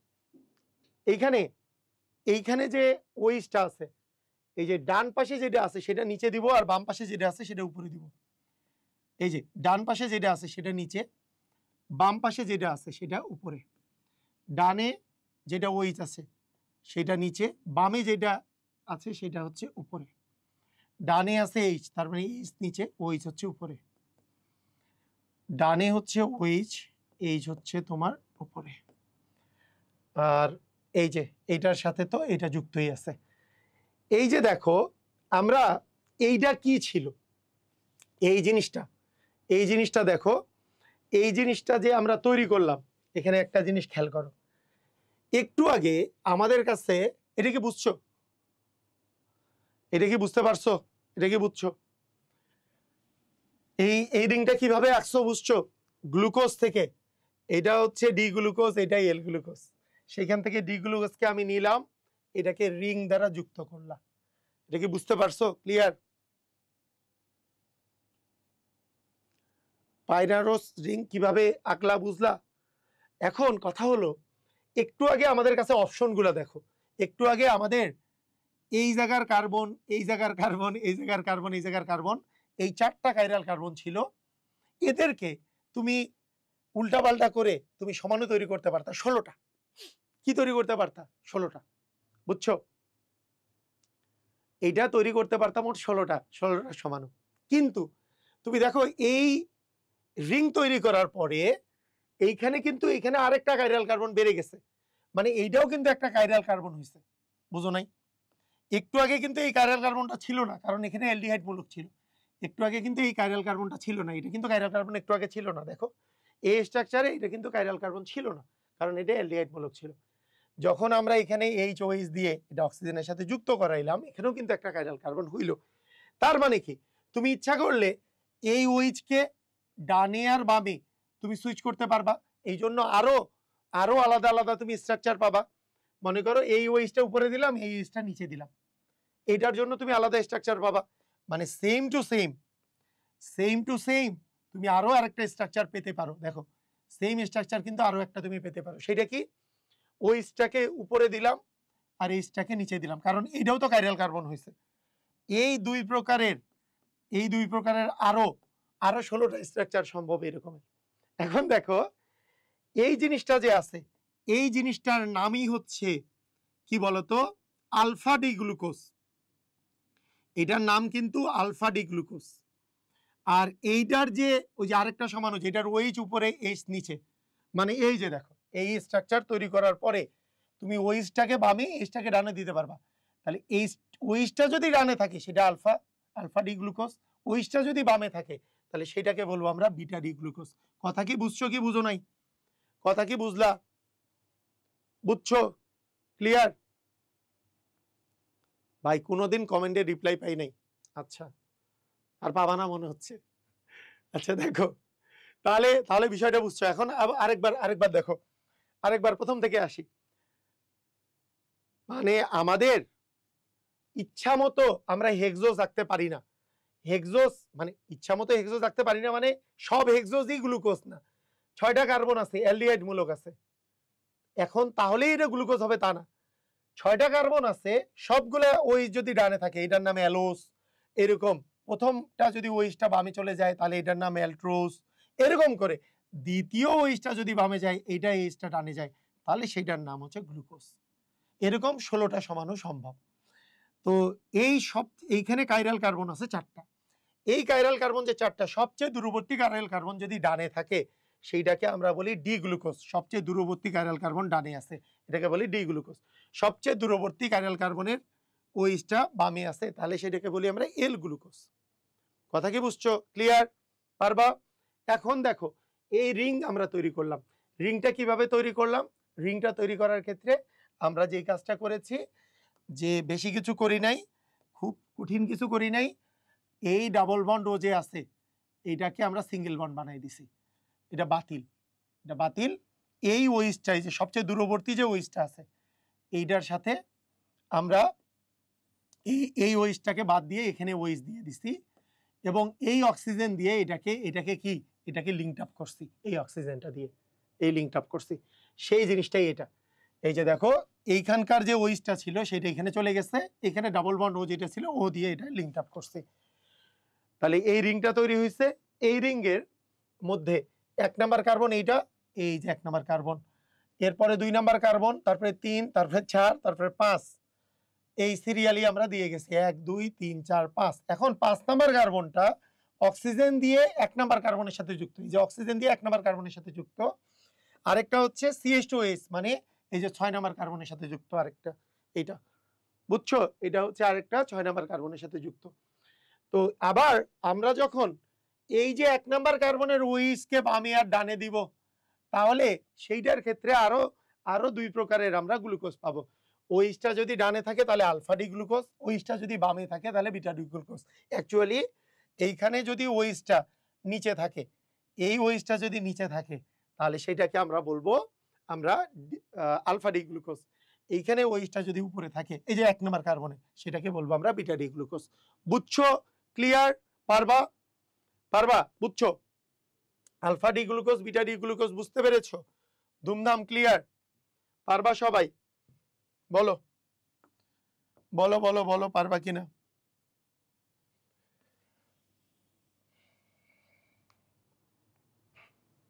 এইখানে যে ওইসটা আছে, এই যে ডান পাশে যেটা আছে সেটা নিচে দিব, আর বাম পাশে যেটা আছে সেটা উপরে দিব। এই যে ডান পাশে যেটা আছে সেটা নিচে, বাম পাশে যেটা আছে সেটা উপরে। ডানে যেটা ওইচ আছে সেটা নিচে, বামে যেটা আছে সেটা হচ্ছে উপরে। ডানে আছে এইচ, তার মানে এইচ নিচে, ওইচ হচ্ছে উপরে। ডানে হচ্ছে ওইচ, এইচ হচ্ছে তোমার উপরে। আর এই যে এইটার সাথে তো এটা যুক্তই আছে। এই যে দেখো আমরা এইটা কি ছিল, এই জিনিসটা দেখো, এই জিনিসটা যে আমরা তৈরি করলাম, এখানে একটা জিনিস খেয়াল করো। একটু আগে আমাদের কাছে, এটা কি বুঝছো? এটা কি বুঝতে পারছো? এটা কি বুঝছো? এই রিংটা কিভাবে আঁকছো বুঝছো? গ্লুকোজ থেকে এটা হচ্ছে ডি গ্লুকোজ, এটাই এল গ্লুকোজ। সেখান থেকে ডি গ্লুকোজকে আমি নিলাম, এটাকে রিং দ্বারা যুক্ত করলাম। এটা কি বুঝতে পারছো? ক্লিয়ার? পাইরারোস রিং কিভাবে আঁকলা বুঝলা? এখন কথা হলো, একটু আগে আমাদের কাছে অপশনগুলো দেখো। একটু আগে আমাদের এই জায়গার কার্বন, এই জায়গার কার্বন, এই জায়গার কার্বন, এই জায়গার কার্বন, এই 4টা কাইরাল কার্বন ছিল। এদেরকে তুমি উল্টাপাল্টা করে তুমি সমাণু তৈরি করতে পারতা 16টা। কি তৈরি করতে পারতা? 16টা। বুঝছো? এইটা তৈরি করতে পারতাম মোট 16টা সমাণু। কিন্তু তুমি দেখো এই রিং তৈরি করার পরে এইখানে আরেকটা কাইরাল কার্বন বেড়ে গেছে, মানে এইটাও কিন্তু একটা কাইরাল কার্বন হয়েছে। বুঝো নাই? একটু আগে কিন্তু এই কাইরাল কার্বনটা ছিল না, কারণ এখানে অ্যালডিহাইড মূলক ছিল। একটু আগে কিন্তু এই কাইরাল কার্বনটা ছিল না, এটা কিন্তু কাইরাল কার্বন একটু আগে ছিল না। দেখো এই স্ট্রাকচারে এটা কিন্তু কাইরাল কার্বন ছিল না, কারণ এটা অ্যালডিহাইড মূলক ছিল। যখন আমরা এখানে এইচ দিয়ে এটা অক্সিজেনের সাথে যুক্ত করাইলাম, এখানেও কিন্তু একটা কাইরাল কার্বন হইল। তার মানে কি, তুমি ইচ্ছা করলে এই ওইচকে ডানে আর বামে তুমি সুইচ করতে পারবা। এই জন্য আরো আরো আলাদা আলাদা তুমি স্ট্রাকচার পাবা। মনে করো এই ওইচটা উপরে দিলাম, এই ওইচটা নিচে দিলাম, এটার জন্য তুমি আলাদা স্ট্রাকচার পাবা। মানে সেম টু সেম তুমি আরো আরেকটা স্ট্রাকচার পেতে পারো। দেখো সেম স্ট্রাকচার কিন্তু আরো একটা তুমি পেতে পারো। সেটা কি? ওইচটাকে উপরে দিলাম আর এইচটাকে নিচে দিলাম, কারণ এটাও তো কাইরাল কার্বন হয়েছে। এই দুই প্রকারের আরো 16টা স্ট্রাকচার সম্ভব এরকমের। এখন দেখো এই জিনিসটা যে আছে, এই জিনিসটার নামই হচ্ছে কি বলতো? Alpha D glucose. এটার নাম কিন্তু আলফা ডি গ্লুকোজ। আর এইটার যে ওই যে আরেকটা সমাণু, যেটার ওইচ উপরে এইচ নিচে, মানে এই যে দেখো এই স্ট্রাকচার তৈরি করার পরে তুমি ওইচটাকে বামে, এইচটাকে ডানে দিতে পারবা। তাহলে এই ওইচটা যদি ডানে থাকে সেটা আলফা ডি গ্লুকোজ, ওইচটা যদি বামে থাকে তাহলে সেটাকে বলবো আমরা বিটা ডি গ্লুকোজ। কথা কি বুঝছো কি বুঝো নাই? কথা কি বুঝলা? বুঝছো? ক্লিয়ার? ভাই কোনোদিন কমেন্টে রিপ্লাই পাই নাই। আচ্ছা, আর পাবা না মনে হচ্ছে। আচ্ছা দেখো, তাহলে বিষয়টা বুঝছো। এখন আরেকবার দেখো, আরেকবার প্রথম থেকে আসি। মানে আমাদের ইচ্ছা মতো আমরা হেক্সোজ আঁকতে পারি না। হেক্সোজ মানে ইচ্ছা মতো হেক্সোজ আঁকতে পারি না, মানে সব হেক্সোজই গ্লুকোজ না। 6টা কার্বন আছে, অ্যালডিহাইড মূলক আছে। এখন তাহলেই এটা গ্লুকোজ হবে তা না। 6টা কার্বন আছে, সবগুলো ওই যদি ডানে থাকে এটার নাম অ্যালোস। এরকম প্রথমটা যদি ওইচটা বামে চলে যায় তাহলে এটার নাম অ্যালট্রোস। এরকম করে দ্বিতীয় ওইচটা যদি বামে যায়, এইটা এইচটা ডানে যায়, তাহলে সেটার নাম হচ্ছে গ্লুকোজ। এরকম 16টা সমাণু সম্ভব। তো এইখানে কাইরাল কার্বন আছে 4টা। এই কাইরাল কার্বন যে 4টা, সবচেয়ে দূরবর্তী কাইরাল কার্বন যদি ডানে থাকে সেইটাকে আমরা বলি ডি গ্লুকোজ। সবচেয়ে দূরবর্তী কাইরাল কার্বন ডানে আছে, এটাকে বলি ডি গ্লুকোজ। সবচেয়ে দূরবর্তী কাইরাল কার্বনের ওইসটা বামে আছে, তাহলে সেটাকে বলি আমরা এল গ্লুকোজ। কথা কি বুঝছো? ক্লিয়ার? পারবা? এখন দেখো এই রিং আমরা তৈরি করলাম। রিংটা কিভাবে তৈরি করলাম? রিংটা তৈরি করার ক্ষেত্রে আমরা যে কাজটা করেছি, যে বেশি কিছু করি নাই, খুব কঠিন কিছু করি নাই। এই ডাবল বন্ড ও যে আছে এইটাকে আমরা সিঙ্গেল বন্ড বানাই দিছি। এটা বাতিল, এটা বাতিল। এই ওইসটা, যে সবচেয়ে দূরবর্তী যে ওইসটা আছে এইটার সাথে আমরা এই ওইসটাকে বাদ দিয়ে এখানে ওইস দিয়ে দিছি, এবং এই অক্সিজেন দিয়ে এটাকে লিঙ্কড আপ করছি। এই অক্সিজেনটা দিয়ে এই লিঙ্কড আপ করছি, সেই জিনিসটাই এটা। এই যে দেখো এইখানকার যে ওইসটা ছিল সেটা এখানে চলে গেছে, এখানে ডাবল বন্ড ও যেটা ছিল ও দিয়ে এটা লিঙ্কড আপ করছি। তাহলে এই রিংটা তৈরি হয়েছে। এই রিংয়ের মধ্যে 1 নাম্বার কার্বন এইটা, এই যে 1 নাম্বার কার্বন, এরপরে 2 নাম্বার কার্বন, তারপরে 3, তারপরে 4, তারপরে 5। এই সিরিয়ালি আমরা দিয়ে গেছি 1 2 3 4 5। এখন 5 নাম্বার কার্বনটা অক্সিজেন দিয়ে 1 নাম্বার কার্বনের সাথে যুক্ত। এই যে অক্সিজেন দিয়ে 1 নাম্বার কার্বনের সাথে যুক্ত। আরেকটা হচ্ছে CH2S, মানে এই যে 6 নাম্বার কার্বনের সাথে যুক্ত আরেকটা, এইটা বুঝছো? এটা হচ্ছে আরেকটা 6 নাম্বার কার্বনের সাথে যুক্ত। তো আবার আমরা যখন এই যে 1 নাম্বার কার্বনের ওইসকে বামে আর ডানে দিব, তাহলে সেইটার ক্ষেত্রে আরো 2 প্রকারের আমরা গ্লুকোজ পাবো। ওইসটা যদি ডানে থাকে তাহলে আলফা ডি গ্লুকোজ, ওইসটা যদি বামে থাকে তাহলে বিটা ডি গ্লুকোজ। অ্যাকচুয়ালি এইখানে যদি ওইসটা নিচে থাকে, এই ওইসটা যদি নিচে থাকে তাহলে সেটাকে আমরা বলবো আমরা আলফা ডি গ্লুকোজ। এইখানে ওইসটা যদি উপরে থাকে, এই যে 1 নাম্বার কার্বনে, সেটাকে বলবো আমরা বিটা ডি গ্লুকোজ। বুঝছো? ক্লিয়ার? পারবা? পারবা? বুঝছো? Alpha D glucose, beta D glucose বুঝতে পেরেছো? ধুমধাম ক্লিয়ার? পারবা সবাই? বলো বলো বলো বলো, পারবা কিনা?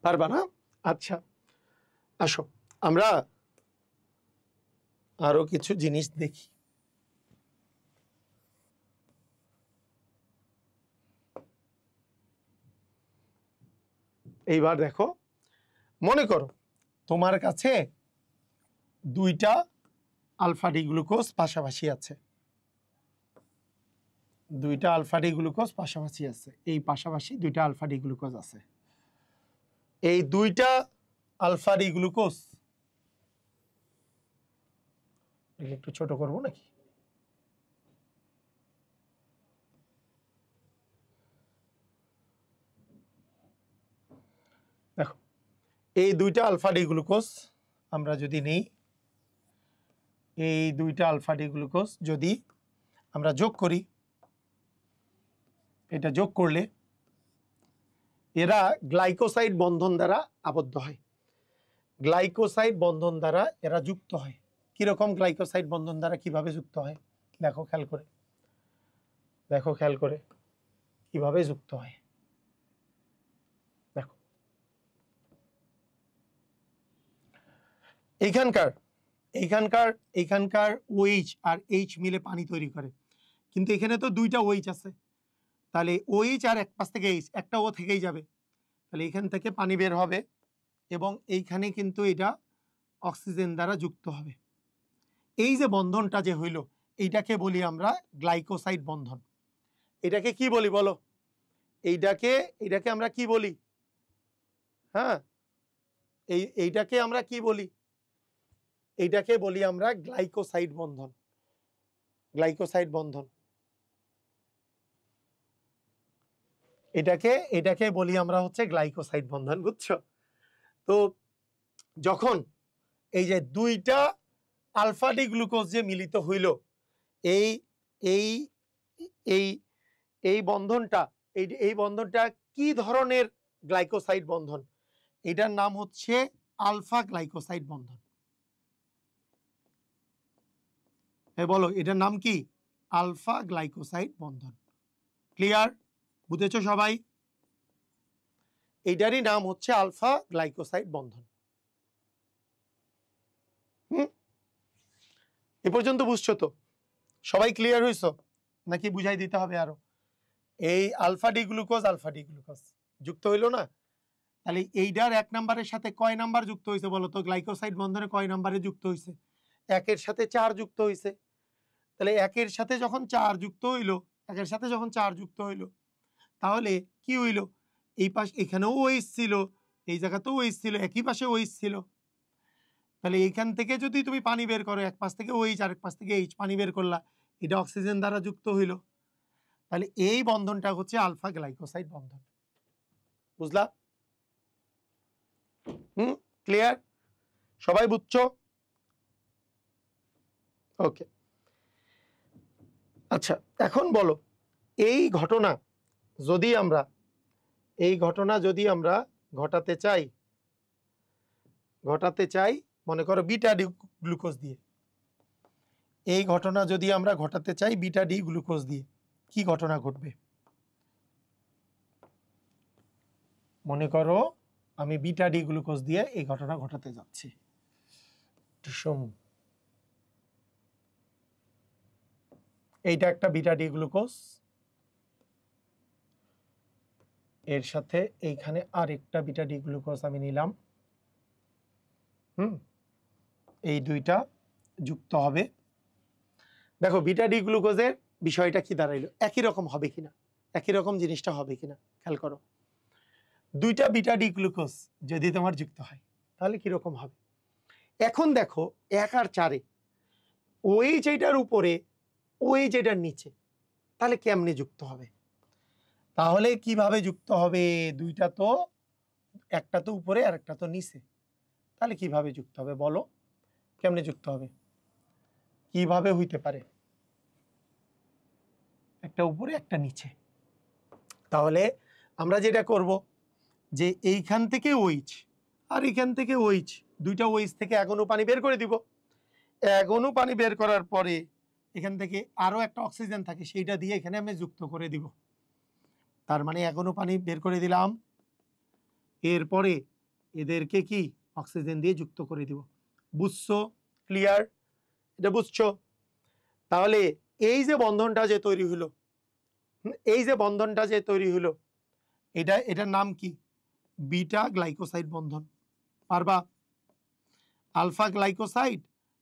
পারবা না? আচ্ছা, আসো আমরা আরো কিছু জিনিস দেখি। এইবার দেখো, মনে করো তোমার কাছে 2টা আলফা ডি গ্লুকোজ পাশাপাশি আছে। 2টা আলফা ডি গ্লুকোজ পাশাপাশি আছে, এই পাশাপাশি 2টা আলফা ডি গ্লুকোজ আছে। এই 2টা আলফা ডি গ্লুকোজ একটু ছোট করব নাকি? দেখো এই 2টা আলফা ডি গ্লুকোজ আমরা যদি নেই, এই 2টা আলফা ডি গ্লুকোজ যদি আমরা যোগ করি, এটা যোগ করলে এরা গ্লাইকোসাইড বন্ধন দ্বারা আবদ্ধ হয়। গ্লাইকোসাইড বন্ধন দ্বারা এরা যুক্ত হয়। কিরকম গ্লাইকোসাইড বন্ধন দ্বারা কিভাবে যুক্ত হয়? দেখো খেয়াল করে, দেখো খেয়াল করে কিভাবে যুক্ত হয়। দেখো এইখানকার OH আর H মিলে পানি তৈরি করে, কিন্তু এখানে তো 2টা OH আছে, তাহলে OH আর এক পাশ থেকে H, একটা ও থেকেই যাবে, তাহলে এখান থেকে পানি বের হবে এবং এইখানে কিন্তু এটা অক্সিজেন দ্বারা যুক্ত হবে। এই যে বন্ধনটা যে হইল, এইটাকে বলি আমরা গ্লাইকোসাইড বন্ধন। এটাকে কি বলি বলো? এইটাকে আমরা কি বলি? হ্যাঁ, এইটাকে আমরা কি বলি? এইটাকে বলি আমরা গ্লাইকোসাইড বন্ধন। গ্লাইকোসাইড বন্ধন এটাকে বলি আমরা হচ্ছে গ্লাইকোসাইড বন্ধন। বুঝছো? তো যখন এই যে 2টা আলফা ডি গ্লুকোজ যে মিলিত হইল, এই এই এই এই বন্ধনটা এই বন্ধনটা কি ধরনের গ্লাইকোসাইড বন্ধন? এটার নাম হচ্ছে আলফা গ্লাইকোসাইড বন্ধন। বলো এটার নাম কি? আলফা গ্লাইকোসাইড বন্ধন। ক্লিয়ার? বুঝেছো সবাই? এইটারই নাম হচ্ছে আলফা গ্লাইকোসাইড বন্ধন। এ পর্যন্ত বুঝছো তো? সবাই ক্লিয়ার হইছো নাকি বুঝাই দিতে হবে আরো? এই আলফা ডি গ্লুকোজ যুক্ত হইল না, তাহলে এইটার 1 নাম্বারের সাথে কয় নাম্বার যুক্ত হয়েছে বলো তো? গ্লাইকোসাইড বন্ধনে কয় নাম্বারে যুক্ত হয়েছে? 1 এর সাথে 4 যুক্ত হয়েছে। তাহলে 1 এর সাথে যখন 4 যুক্ত হইল, 1 এর সাথে যখন 4 যুক্ত হইল, তাহলে কি হইল? এই পাশ এখানেও OH ছিল, এই জায়গাতেও OH ছিল, একই পাশে OH ছিল। তাহলে এইখান থেকে যদি তুমি পানি বের করো, এক পাশ থেকে OH আর এক পাশ থেকে H, পানি বের করলা, এটা অক্সিজেন দ্বারা যুক্ত হইল। তাহলে এই বন্ধনটা হচ্ছে আলফা গ্লাইকোসাইড বন্ধন। বুঝলা? ক্লিয়ার? সবাই বুঝছো? ওকে, আচ্ছা এখন বলো, এই ঘটনা যদি আমরা ঘটাতে চাই মনে করো বিটা ডি গ্লুকোজ দিয়ে, এই ঘটনা যদি আমরা ঘটাতে চাই বিটা ডি গ্লুকোজ দিয়ে, কি ঘটনা ঘটবে? মনে করো আমি বিটা ডি গ্লুকোজ দিয়ে এই ঘটনা ঘটাতে যাচ্ছি। এইটা একটা বিটা ডি গ্লুকোজ, এর সাথে এইখানে আরেকটা বিটা ডি গ্লুকোজ আমি নিলাম। এই দুইটা যুক্ত হবে। দেখো বিটা ডি গ্লুকোজের বিষয়টা কি দাঁড়াইলো? একই রকম হবে কিনা, একই রকম জিনিসটা হবে কিনা খেয়াল করো। দুইটা বিটা ডি গ্লুকোজ যদি তোমার যুক্ত হয় তাহলে কিরকম হবে? এখন দেখো 1 আর 4-এ OH এইটার উপরে, OH এইটার নিচে, তাহলে কেমনে যুক্ত হবে? তাহলে কিভাবে যুক্ত হবে? দুইটা তো, একটা তো উপরে আর একটা তো নিচে, তাহলে কিভাবে যুক্ত হবে বলো? কেমনে যুক্ত হবে? কিভাবে হইতে পারে? একটা উপরে একটা নিচে। তাহলে আমরা যেটা করব যে এইখান থেকে OH আর এইখান থেকে OH, দুইটা OH থেকে 1 অণু পানি বের করে দিব। 1 অণু পানি বের করার পরে এখান থেকে আরো একটা অক্সিজেন থাকে, সেইটা দিয়ে এখানে আমি যুক্ত করে দিব। তার মানে 1 অণু পানি বের করে দিলাম, এরপরে এদেরকে কি অক্সিজেন দিয়ে যুক্ত করে দিব। বুঝছো? ক্লিয়ার? এটা বুঝছো? তাহলে এই যে বন্ধনটা যে তৈরি হলো, এটার নাম কি? বিটা গ্লাইকোসাইড বন্ধন। পারবা? আলফা গ্লাইকোসাইড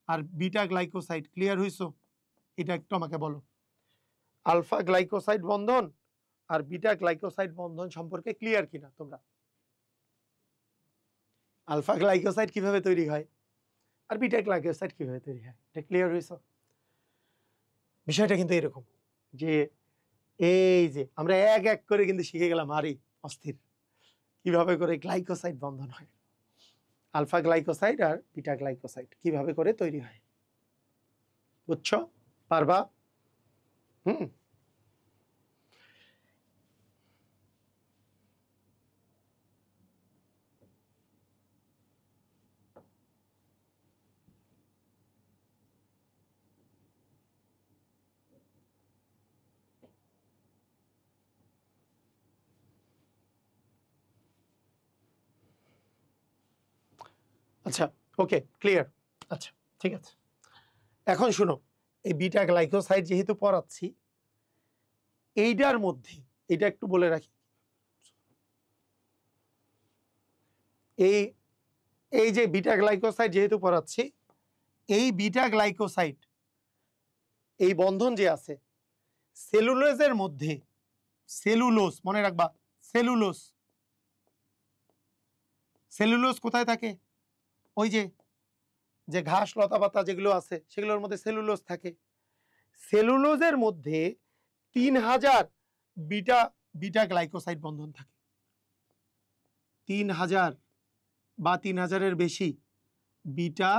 আর বিটা গ্লাইকোসাইড। ক্লিয়ার হইছো? এটা একটু আমাকে বলো, আলফা গ্লাইকোসাইড বন্ধন আর বিটা গ্লাইকোসাইড বন্ধন সম্পর্কে ক্লিয়ার কিনা তোমরা? আলফা গ্লাইকোসাইড কিভাবে তৈরি হয় আর বিটা গ্লাইকোসাইড কিভাবে তৈরি হয়, এটা ক্লিয়ার হইছো? বিষয়টা কিন্তু এরকম যে এই যে আমরা এক এক করে কিন্তু শিখে গেলাম, আরে অস্থির, কিভাবে করে গ্লাইকোসাইড বন্ধন হয়, আলফা গ্লাইকোসাইড আর বিটা গ্লাইকোসাইড কিভাবে করে তৈরি হয়। বুঝছো? পারবা? আচ্ছা, ওকে, ক্লিয়ার। আচ্ছা ঠিক আছে, এখন শুনো, এই বিটা গ্লাইকোসাইড যেহেতু পড়াচ্ছি, এইটার মধ্যে এটা একটু বলে রাখি, এই যে বিটা গ্লাইকোসাইড যেহেতু পড়াচ্ছি, এই বিটা গ্লাইকোসাইড এই বন্ধন যে আছে সেলুলোজের মধ্যে, সেলুলোজ মনে রাখবা, সেলুলোজ কোথায় থাকে? ওই যে ঘাস লতা পাতা যেগুলো আছে সেগুলোর মধ্যে সেলুলোজ থাকে। সেলুলোজের মধ্যে 3000 বিটা গ্লাইকোসাইড বন্ধন থাকে, 3000 বা 3000-এর বেশি বিটা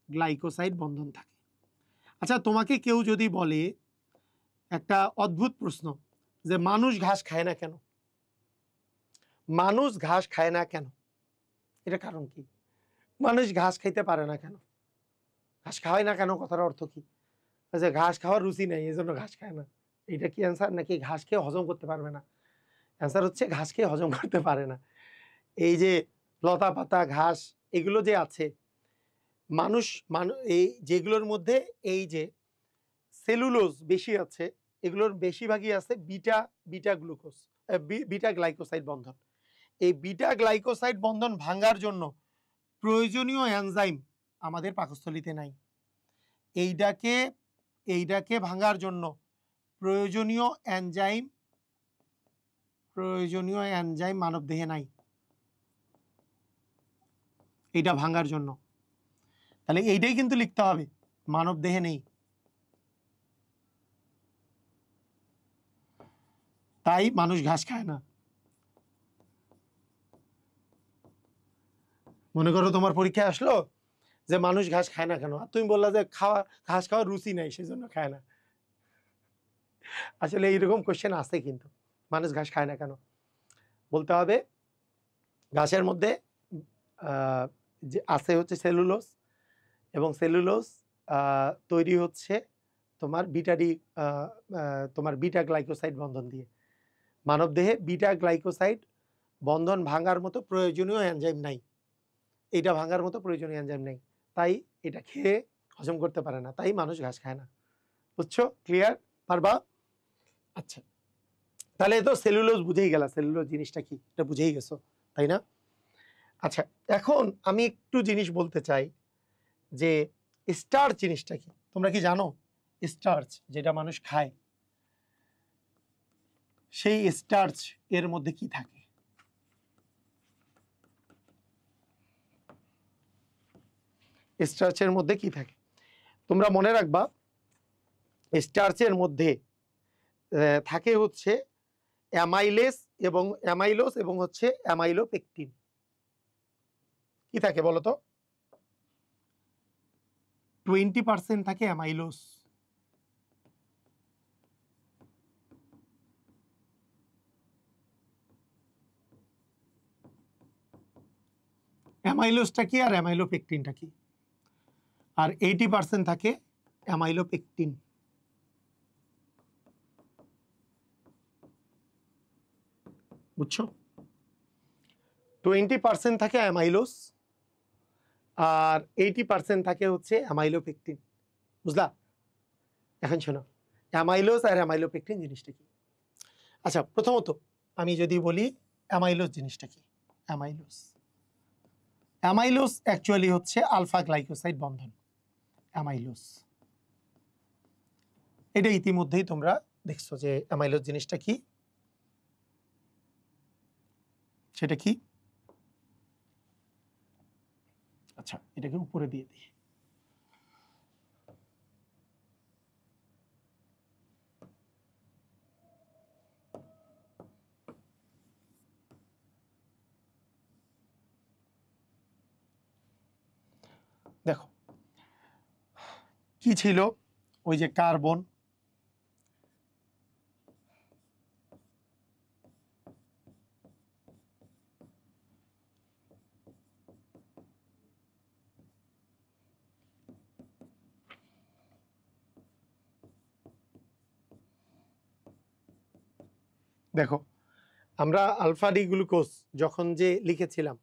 গ্লাইকোসাইড বন্ধন থাকে। আচ্ছা তোমাকে কেউ যদি বলে একটা অদ্ভুত প্রশ্ন যে মানুষ ঘাস খায় না কেন, মানুষ ঘাস খায় না কেন, এটা কারণ কি? মানুষ ঘাস খাইতে পারে না কেন, ঘাস খাওয়ায় না কেন, কথার অর্থ কি? যে ঘাস খাওয়ার রুচি নেই এই জন্য ঘাস খায় না, এটা কি অ্যান্সার? নাকি ঘাস খেয়ে হজম করতে পারবে না? অ্যান্সার হচ্ছে ঘাস খেয়ে হজম করতে পারে না। এই যে লতা পাতা ঘাস এগুলো যে আছে, এই যেগুলোর মধ্যে এই যে সেলুলোজ বেশি আছে, এগুলোর বেশিরভাগই আছে বিটা গ্লুকোজ, বিটা গ্লাইকোসাইড বন্ধন। এই বিটা গ্লাইকোসাইড বন্ধন ভাঙার জন্য প্রয়োজনীয় এনজাইম আমাদের পাকস্থলীতে নাই। এইটাকে ভাঙার জন্য প্রয়োজনীয় এনজাইম মানবদেহে নাই এইটা ভাঙার জন্য। তাহলে এইটাই কিন্তু লিখতে হবে, মানবদেহে নেই। তাই মানুষ ঘাস খায় না। মনে করো তোমার পরীক্ষা আসলো যে মানুষ ঘাস খায় না কেন, আর তুমি বললা যে ঘাস খাওয়ার রুচি নাই সেজন্য খায় না। আসলে এইরকম কোশ্চেন আছে, কিন্তু মানুষ ঘাস খায় না কেন বলতে হবে ঘাসের মধ্যে যে আছে হচ্ছে সেলুলোজ, এবং সেলুলোজ তৈরি হচ্ছে তোমার তোমার বিটা গ্লাইকোসাইড বন্ধন দিয়ে। মানবদেহে বিটা গ্লাইকোসাইড বন্ধন ভাঙার মতো প্রয়োজনীয় এনজাইম নাই, এইটা ভাঙার মতো প্রয়োজনীয় এনজাইম নাই, তাই এটা খেয়ে হজম করতে পারে না, তাই মানুষ ঘাস খায় না। বুঝছো? ক্লিয়ার? পারবা? আচ্ছা, তাহলে তো সেলুলোজ বুঝেই গেলা, সেলুলোজ জিনিসটা কি এটা বুঝেই গেছো, তাই না? আচ্ছা, এখন আমি একটু জিনিস বলতে চাই যে স্টার্চ জিনিসটা কি। তোমরা কি জানো স্টার্চ যেটা মানুষ খায়, সেই স্টার্চ এর মধ্যে কি থাকে? স্টার্চের মধ্যে কি থাকে তোমরা মনে রাখবা, স্টার্চের মধ্যে থাকে হচ্ছে অ্যামাইলেস এবং হচ্ছে অ্যামাইলোপেকটিন। কি থাকে বলো তো? 20% থাকে অ্যামাইলোস, অ্যামাইলোসটা কি আর অ্যামাইলোপেকটিনটা কি, আর 80% থাকে অ্যামাইলোপেকটিন। বুঝছো? 20% থাকে অ্যামাইলোস আর 80% থাকে হচ্ছে অ্যামাইলোপেকটিন। বুঝলা? এখন শোনো, অ্যামাইলোস আর অ্যামাইলোপেকটিন জিনিসটা কি। আচ্ছা, প্রথমত আমি যদি বলি অ্যামাইলোস জিনিসটা কি। অ্যামাইলোস অ্যাকচুয়ালি হচ্ছে আলফা গ্লাইকোসাইড বন্ধন। অ্যামাইলোস এটা ইতিমধ্যেই তোমরা দেখছো যে অ্যামাইলোস জিনিসটা কি, সেটা কি। আচ্ছা, এটাকে উপরে দিয়ে দিই। দেখো কি ছিল, ওই যে কার্বন, দেখো আমরা আলফা ডি গ্লুকোজ যখন যে লিখেছিলাম,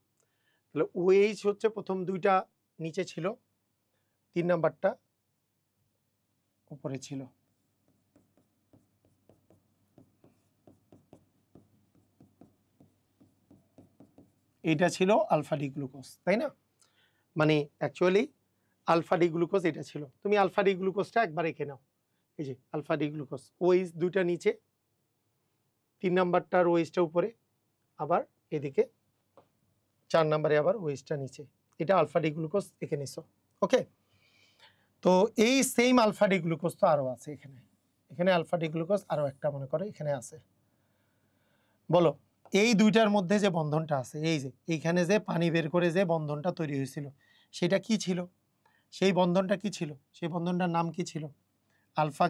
তাহলে ওএইচ হচ্ছে প্রথম দুইটা নিচে ছিল, 3 নাম্বারটা উপরে ছিল। এইটা ছিল আলফা ডি গ্লুকোজ, তাই না? মানে অ্যাকচুয়ালি আলফা ডি গ্লুকোজ এটা ছিল। তুমি আলফা ডি গ্লুকোজটা একবার এঁকে নাও, এই যে আলফা ডি গ্লুকোজ, ওএইচ দুইটা নিচে, 3 নাম্বারটার ওএইচটা উপরে, আবার এদিকে 4 নাম্বারে আবার ওএইচটা নিচে। এটা আলফা ডি গ্লুকোজ এঁকে নিছো। ওকে, তো এই সেম আলফা ডি গ্লুকোজ তো আরও আছে এখানে। এখানে আলফা ডি গ্লুকোজ আরও একটা মনে করো এখানে আছে। বলো এই দুইটার মধ্যে যে বন্ধনটা আছে, এই যে এইখানে যে পানি বের করে যে বন্ধনটা তৈরি হয়েছিল, সেটা কি ছিল? সেই বন্ধনটা কি ছিল? সেই বন্ধনটার নাম কি ছিল? আলফা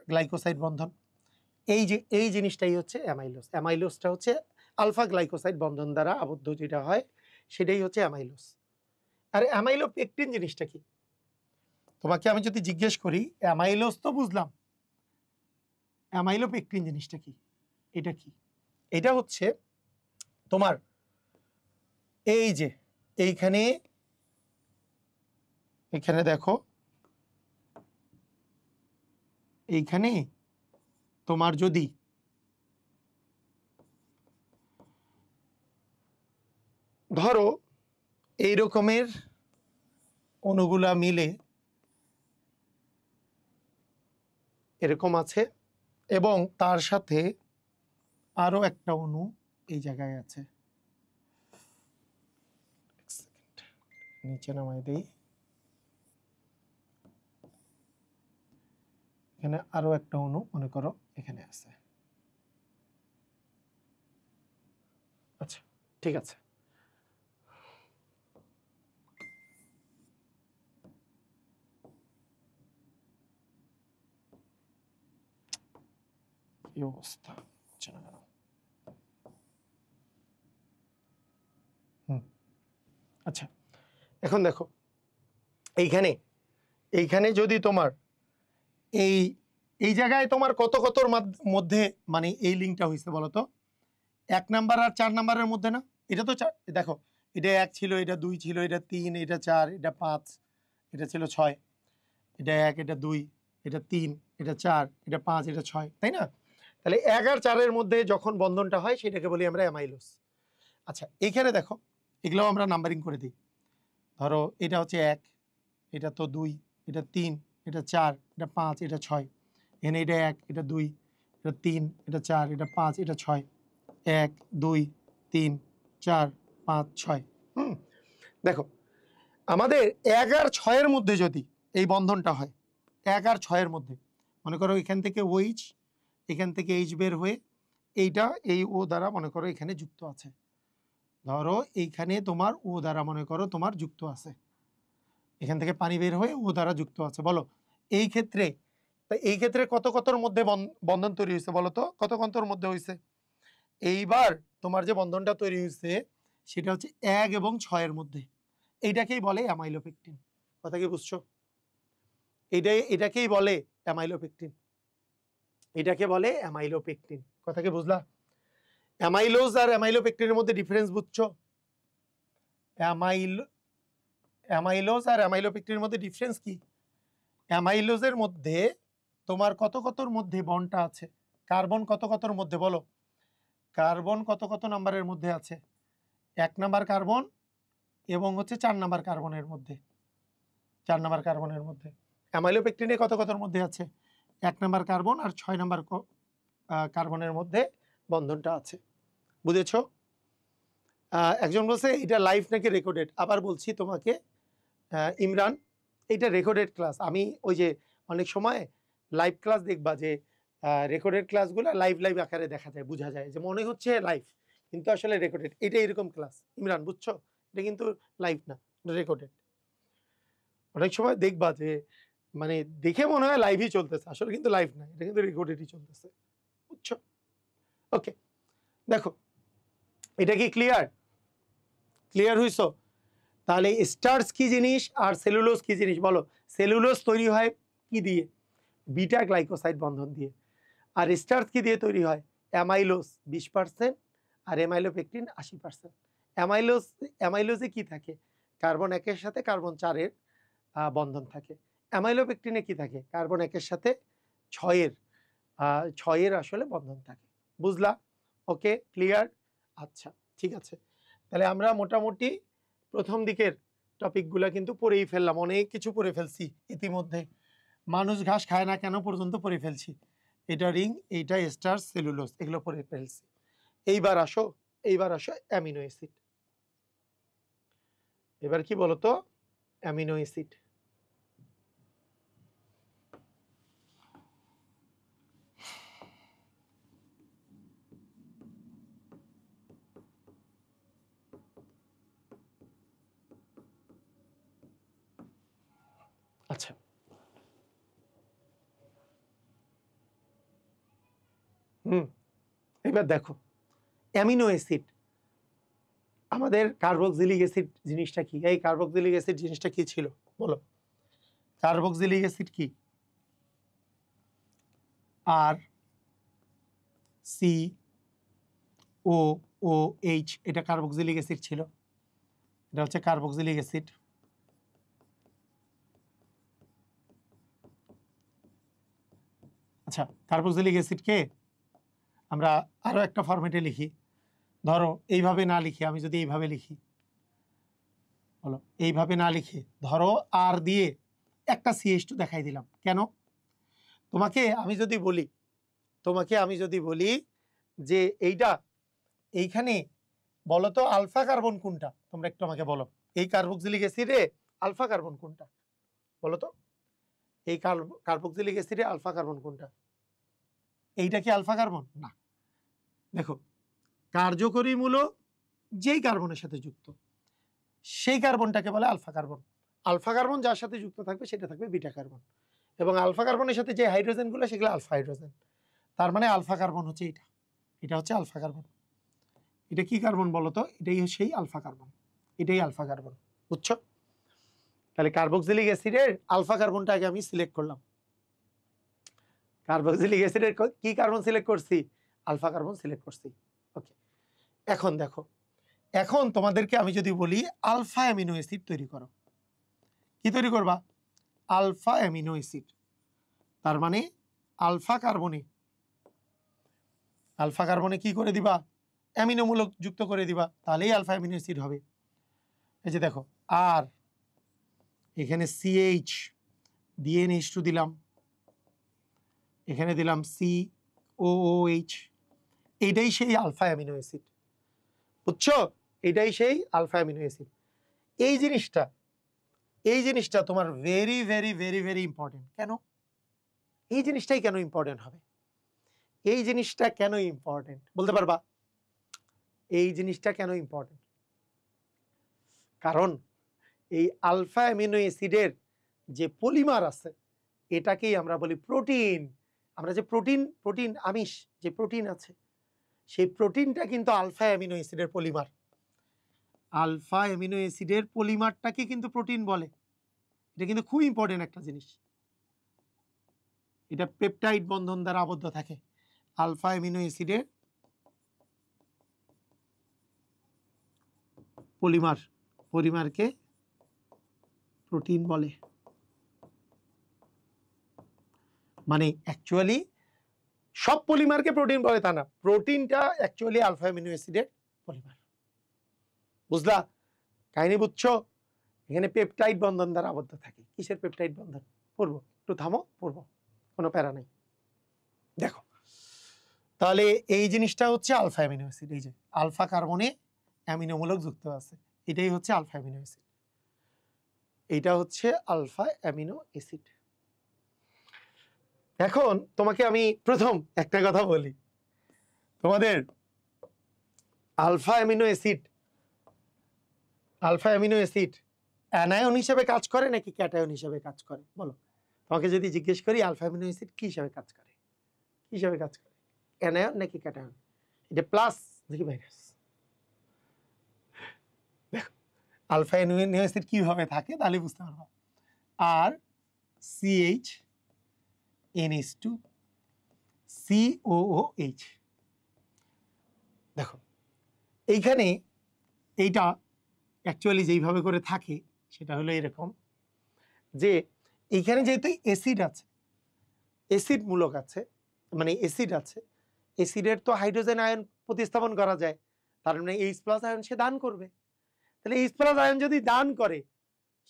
গ্লাইকোসাইড বন্ধন। এই জিনিসটাই হচ্ছে অ্যামাইলোস। অ্যামাইলোসটা হচ্ছে আলফা গ্লাইকোসাইড বন্ধন দ্বারা আবদ্ধ যেটা হয়, সেটাই হচ্ছে অ্যামাইলোস। আর অ্যামাইলোপেকটিন জিনিসটা কি? তোমাকে আমি যদি জিজ্ঞেস করি, অ্যামাইলোস তো বুঝলাম, অ্যামাইলোপেকটিন জিনিসটা কি? এটা কি? এটা হচ্ছে তোমার এই যে এইখানে দেখো, এইখানে তোমার যদি ধরো এই রকমের অণুগুলা মিলে এরকম আছে এবং তার সাথে আরো একটা অণু এই জায়গায় আছে। এক সেকেন্ড, নিচে নামাই দেই। এখানে আরো একটা অণু মনে করো এখানে আছে। আচ্ছা, ঠিক আছে। কি অবস্থা, হচ্ছে না কেন? আচ্ছা, এখন দেখো এইখানে এইখানে যদি তোমার এই এই জায়গায় তোমার কত কতর মধ্যে মানে এই লিঙ্কটা হয়েছে বলো তো? 1 নাম্বার আর 4 নাম্বারের মধ্যে না? এটা তো দেখো, এটা 1 ছিল, এটা 2 ছিল, এটা 3, এটা 4, এটা 5, এটা ছিল 6, এটা 1, এটা 2, এটা 3, এটা 4, এটা 5, এটা 6, তাই না? তাহলে 1 আর 4 এর মধ্যে যখন বন্ধনটা হয় সেটাকে বলি আমরা অ্যামাইলোজ। আচ্ছা, এইখানে দেখো এগুলোও আমরা নাম্বারিং করে দিই। ধরো এটা হচ্ছে 1, এটা তো 2, এটা 3, এটা 4, এটা 5, এটা 6, এখানে এটা 1, এটা 2, এটা 3, এটা 4, এটা 5, এটা 6, 1, 2, 3, 4, 5, 6। দেখো আমাদের 1 আর 6 এর মধ্যে যদি এই বন্ধনটা হয়, 1 আর 6 এর মধ্যে, মনে করো এখান থেকে OH, এখান থেকে H বের হয়ে এইটা এই O দ্বারা মনে করো এখানে যুক্ত আছে। ধরো এইখানে তোমার O দ্বারা মনে করো তোমার যুক্ত আছে, এখান থেকে পানি বের হয়ে O দ্বারা যুক্ত আছে। বলো এই ক্ষেত্রে কত কতর মধ্যে বন্ধন তৈরি হয়েছে বলো তো? কত কতর মধ্যে হয়েছে? এইবার তোমার যে বন্ধনটা তৈরি হয়েছে সেটা হচ্ছে 1 এবং 6 এর মধ্যে। এইটাকেই বলে অ্যামাইলোপেকটিন। কথা কি বুঝছো? এটাকেই বলে অ্যামাইলোপেকটিন। এটাকে বলে অ্যামাইলোপেকটিন। কথা কি বুঝলা? অ্যামাইলোজ আর অ্যামাইলোপেকটিনের মধ্যে ডিফারেন্স বুঝছো? অ্যামাইলোজ আর অ্যামাইলোপেকটিনের মধ্যে ডিফারেন্স কি? অ্যামাইলোজের মধ্যে তোমার কত কতর মধ্যে বন্ডটা আছে? কার্বন কত কতর মধ্যে বলো? কার্বন কত কত নাম্বারের মধ্যে আছে? 1 নাম্বার কার্বন এবং হচ্ছে 4 নাম্বার কার্বনের মধ্যে। 4 নাম্বার কার্বনের মধ্যে। অ্যামাইলোপেকটিনে কত কতর মধ্যে আছে? 1 নাম্বার কার্বন আর 6 নাম্বার কার্বনের মধ্যে বন্ধনটা আছে। বুঝেছো? একজন বলছে এটা লাইভ নাকি রেকর্ডেড? আবার বলছি তোমাকে ইমরান, এটা রেকর্ডেড ক্লাস। আমি ওই যে অনেক সময় লাইভ ক্লাস দেখবা যে রেকর্ডেড ক্লাসগুলো লাইভ আকারে দেখা যায়, বোঝা যায় যে মনে হচ্ছে লাইভ, কিন্তু আসলে রেকর্ডেড। এটা এরকম ক্লাস ইমরান, বুঝছো? এটা কিন্তু লাইভ না, রেকর্ডেড। অনেক সময় দেখবা যে মানে দেখে মনে হয় লাইভই চলতেছে, আসলে কিন্তু লাইভ না, এটা কিন্তু রেকর্ডেডই চলতেছে। বুঝছো? ওকে, দেখো এটা কি ক্লিয়ার হইছো? তাহলে স্টার্চ কি জিনিস আর সেলুলোজ কি জিনিস বলো? সেলুলোজ তৈরি হয় কি দিয়ে? বিটা গ্লাইকোসাইড বন্ধন দিয়ে। আর স্টার্চ কি দিয়ে তৈরি হয়? অ্যামাইলোজ 20% আর অ্যামাইলোপেকটিন 80%। অ্যামাইলোজে কি থাকে? কার্বন 1 এর সাথে কার্বন 4 এর বন্ধন থাকে। অ্যামাইলোপেকটিনে কি থাকে? কার্বন 1 এর সাথে 6 এর আসলে বন্ধন থাকে। বুঝলা? ওকে, ক্লিয়ার? আচ্ছা, ঠিক আছে। তাহলে আমরা মোটামুটি প্রথম দিকের টপিকগুলো কিন্তু পড়েই ফেললাম, অনেক কিছু পড়ে ফেলছি ইতিমধ্যে। মানুষ ঘাস খায় না কেন পর্যন্ত পড়ে ফেলছি। এটা রিং, এইটা স্টার, সেলুলোজ, এগুলো পড়ে ফেলছি। এইবার আসো অ্যামিনো অ্যাসিড। এবার কি বলতো? Amino acid. আচ্ছা, এবার দেখো অ্যামিনো অ্যাসিড, আমাদের কার্বক্সিলিক অ্যাসিড জিনিসটা কি? এই কার্বক্সিলিক অ্যাসিড জিনিসটা কি ছিল বলো? কার্বক্সিলিক অ্যাসিড কি? আর সি ও ও এইচ, এটা কার্বক্সিলিক অ্যাসিড ছিল। এটা হচ্ছে কার্বক্সিলিক অ্যাসিড। আচ্ছা, কার্বক্সিলিক অ্যাসিডকে আমরা আরো একটা ফরম্যাটে লিখি। ধরো এইভাবে না লিখি, আমি যদি এইভাবে লিখি, বলো এইভাবে না লিখে ধরো আর দিয়ে একটা CH2 দেখাই দিলাম। কেন? তোমাকে আমি যদি বলি যে এইখানে বলো তো আলফা কার্বন কোনটা, তোমরা একটু আমাকে বলো। এই কার্বক্সিলিক অ্যাসিডে আলফা কার্বন কোনটা বলো তো? এই কার্বক্সিলিক অ্যাসিডে আলফা কার্বন কোনটা? এইটা কি আলফা কার্বন? না। দেখো কার্যকরী মূলক যেই কার্বনের সাথে যুক্ত সেই কার্বনটাকে বলে আলফা কার্বন। আলফা কার্বন যার সাথে যুক্ত থাকবে সেটা থাকবে বিটা কার্বন, এবং আলফা কার্বনের সাথে যে হাইড্রোজেনগুলো সেগুলো আলফা হাইড্রোজেন। তার মানে আলফা কার্বন হচ্ছে এটা হচ্ছে আলফা কার্বন। এটা কি কার্বন বলো তো? এটাই সেই আলফা কার্বন, এটাই আলফা কার্বন। বুঝছো? তাহলে কার্বক্সিলিক অ্যাসিডের আলফা কার্বনটা আগে আমি সিলেক্ট করলাম। কার্বক্সিলিক অ্যাসিডের কি কার্বন সিলেক্ট করছি? আলফা কার্বন সিলেক্ট করছি। ওকে, এখন দেখো, এখন তোমাদেরকে আমি যদি বলি আলফা অ্যামিনো অ্যাসিড তৈরি করো, কি তৈরি করবা? Alpha amino acid. তার মানে আলফা কার্বনে কি করে দিবা? অ্যামিনোমূলক যুক্ত করে দিবা, তাহলেই আলফা অ্যামিনো অ্যাসিড হবে। এই যে দেখো, আর এখানে CH দিয়ে NH2 দিলাম, এখানে দিলাম COOH। এইটাই সেই আলফা অ্যামিনো অ্যাসিড। বুঝছো? এটাই সেই আলফা অ্যামিনো অ্যাসিড। এই জিনিসটা তোমার very very very very important. কেন? এই জিনিসটাই কেন ইম্পর্টেন্ট হবে? এই জিনিসটা কেন ইম্পর্টেন্ট বলতে পারবা? এই জিনিসটা কেন ইম্পর্টেন্ট? কারণ এই আলফা অ্যামিনো অ্যাসিডের যে পলিমার আছে এটাকেই আমরা বলি প্রোটিন। আমরা যে প্রোটিন আমিষ যে প্রোটিন আছে সেই প্রোটিনটা কিন্তু আলফা অ্যামিনো অ্যাসিডের পলিমার। আলফা অ্যামিনো অ্যাসিডের পলিমারটাকে কিন্তু প্রোটিন বলে। এটা কিন্তু খুব ইম্পর্টেন্ট একটা জিনিস। এটা পেপটাইড বন্ধন দ্বারা আবদ্ধ থাকে। আলফা অ্যামিনো অ্যাসিডের পলিমারকে প্রোটিন বলে। মানে অ্যাকচুয়ালি সব পলিমারকে প্রোটিন বলে তা না, প্রোটিনটা অ্যাকচুয়ালি আলফা অ্যামিনো অ্যাসিডের পলিমার। বুঝলা? কাহিনী বুঝছো? এখানে পেপটাইড বন্ধন দ্বারা আবদ্ধ থাকে। কিসের পেপটাইড বন্ধন? পড়বো, একটু থামো, পড়বো, কোনো প্যারা নেই। দেখো তাহলে এই জিনিসটা হচ্ছে আলফা অ্যামিনো অ্যাসিড। এই যে আলফা কার্বনে অ্যামিনোমূলক যুক্ত আছে, এটাই হচ্ছে আলফা অ্যামিনো অ্যাসিড। এইটা হচ্ছে আলফা অ্যামিনো অ্যাসিড। এখন তোমাকে আমি প্রথম একটা কথা বলি, তোমাদের আলফা অ্যামিনো অ্যাসিড অ্যানায়ন হিসেবে কাজ করে নাকি ক্যাটায়ন হিসেবে কাজ করে বলো? তোমাকে যদি জিজ্ঞেস করি আলফা অ্যামিনো অ্যাসিড কি হিসেবে কাজ করে, কি হিসেবে কাজ করে, অ্যানায়ন নাকি ক্যাটায়ন? এটা প্লাস নাকি মাইনাস? দেখো আলফা অ্যামিনো অ্যাসিড কিভাবে থাকে তাহলে বুঝতে পারবো। আর CH NH2 COOH। দেখো এইখানে এইটা অ্যাকচুয়ালি যেইভাবে করে থাকে সেটা হলো এরকম যে এইখানে যেহেতু অ্যাসিড মূলক আছে, মানে অ্যাসিড আছে, অ্যাসিডের তো হাইড্রোজেন আয়ন প্রতিস্থাপন করা যায়, তার মানে H+ আয়ন সে দান করবে। তাহলে H+ আয়ন যদি দান করে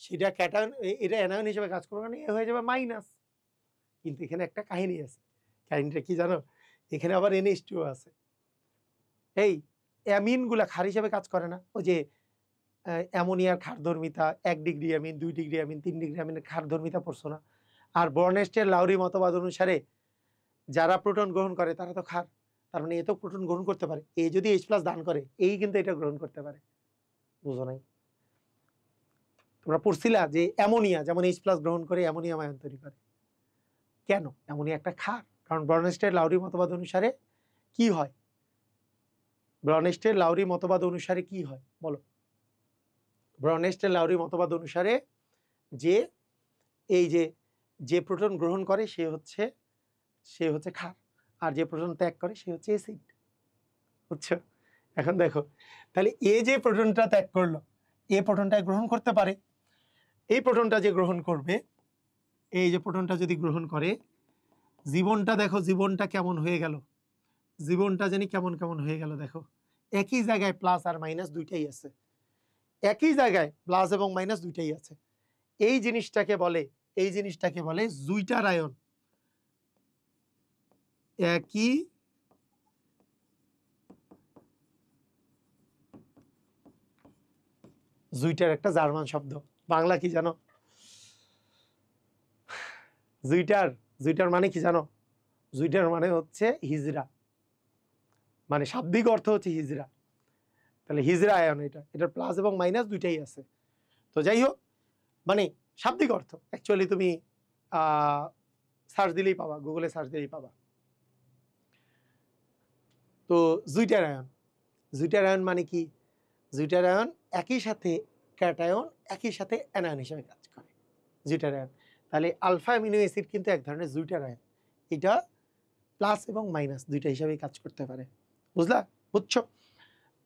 সেটা ক্যাটায়ন, এটা অ্যানায়ন হিসেবে কাজ করবে না, এ হয়ে যাবে মাইনাস। কিন্তু এখানে একটা কাহিনী আছে। কাহিনীটা কি জানো? এখানে আবার NH2 আছে। এই অ্যামিনগুলা ক্ষার হিসেবে কাজ করে না? ওই যে অ্যামোনিয়ার ক্ষারধর্মিতা 1 degree amine, 2 degree amine, 3 degree অ্যামিনের ক্ষারধর্মিতা পড়ছো না? আর বর্নেস্টের লাউরি মতবাদ অনুসারে যারা প্রোটন গ্রহণ করে তারা তো ক্ষার, তার মানে এ তো প্রোটন গ্রহণ করতে পারে। এই যদি H+ দান করে এই কিন্তু এটা গ্রহণ করতে পারে। বুঝো নাই? তোমরা পড়ছিলা যে অ্যামোনিয়া যেমন H+ গ্রহণ করে অ্যামোনিয়াম আয়ন তৈরি করে। কেন? অ্যামোনিয়া একটা ক্ষার। কারণ বর্নেস্টের লাউরি মতবাদ অনুসারে কি হয়? ব্রনেস্টের লাউরি মতবাদ অনুসারে কি হয় বলো? ব্রনেস্টের লাউরি মতবাদ অনুসারে যে এই যে প্রোটন গ্রহণ করে সে হচ্ছে ক্ষার, আর যে প্রোটন ত্যাগ করে সে হচ্ছে অ্যাসিড। বুঝছো? এখন দেখো তাহলে যে প্রোটনটা ত্যাগ করলো এই প্রোটনটা গ্রহণ করতে পারে। এই প্রোটনটা যে গ্রহণ করবে, এই যে প্রোটনটা যদি গ্রহণ করে, জীবনটা দেখো, জীবনটা কেমন হয়ে গেল, জীবনটা জানি কেমন কেমন হয়ে গেল। দেখো একই জায়গায় প্লাস আর মাইনাস দুইটাই আছে। একই জায়গায় প্লাস এবং মাইনাস দুইটাই আছে। এই জিনিসটাকে বলে জুইটার আয়ন। একই জুইটার একটা জার্মান শব্দ, বাংলা কি জানো? জুইটার মানে কি জানো? জুইটার মানে হচ্ছে হিজড়া, মানে শাব্দিক অর্থ হচ্ছে হিজড়া। তাহলে হিজড়া আয়ন এটার প্লাস এবং মাইনাস দুইটাই আছে। তো যাই হোক, মানে শাব্দিক অর্থ অ্যাকচুয়ালি তুমি সার্চ দিলেই পাবা, গুগলে সার্চ দিলেই পাবা। তো জুইটার আয়ন মানে কি? জুইটার আয়ন একই সাথে ক্যাটায়ন একই সাথে অ্যানায়ন হিসেবে কাজ করে জুইটার আয়ন। তাহলে আলফা অ্যামিনো অ্যাসিড কিন্তু এক ধরনের জুইটার আয়ন, এটা প্লাস এবং মাইনাস দুইটা হিসাবেই কাজ করতে পারে। বুঝছো?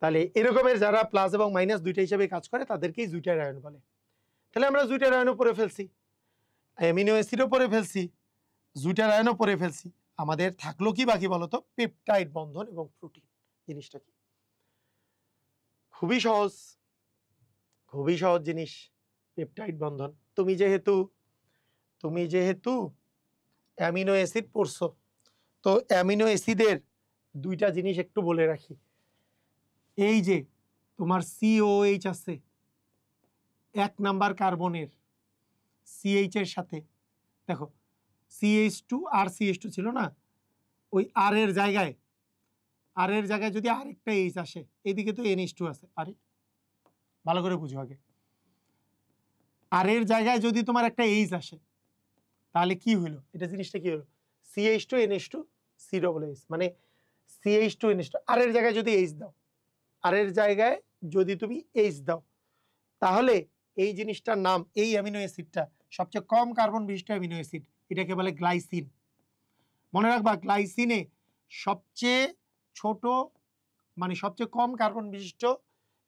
তাহলে এরকমের যারা প্লাস এবং মাইনাস দুইটা হিসাবে কাজ করে তাদেরকেই জুইটার আয়ন বলে। তাহলে আমরা জুইটার আয়নও পড়ে ফেলছি, অ্যামিনো অ্যাসিডও পড়ে ফেলছি, জুইটার আয়নও পড়ে ফেলছি। আমাদের থাকলো কি বাকি বলতো? পেপটাইড বন্ধন এবং প্রোটিন। জিনিসটা কি? খুবই সহজ জিনিস, পেপটাইড বন্ধন। তুমি যেহেতু অ্যামিনো অ্যাসিড পড়ছো, তো অ্যামিনো অ্যাসিডের দুইটা জিনিস একটু বলে রাখি। এই যে তোমার COH আছে, 1 নাম্বার কার্বনের CH এর সাথে, দেখো CH2 আর CH2 ছিল না, ওই আর এর জায়গায় যদি আরেকটা H আসে, এইদিকে তো NH2 আছে। আরে ভালো করে বুঝো আগে, আর এর জায়গায় যদি তোমার একটা H আসে তাহলে কি হইলো? এটা জিনিসটা কি হলো? CH2 NH2 COOH, মানে CH2 NH2 আর এর জায়গায় যদি H দাও, আর এর জায়গায় যদি তুমি H দাও, তাহলে এই জিনিসটার নাম, এই অ্যামিনো অ্যাসিডটা সবচেয়ে কম কার্বন বিশিষ্ট অ্যামিনো অ্যাসিড, এটাকে বলে গ্লাইসিন। মনে রাখবা, গ্লাইসিনে সবচেয়ে ছোট, মানে সবচেয়ে কম কার্বন বিশিষ্ট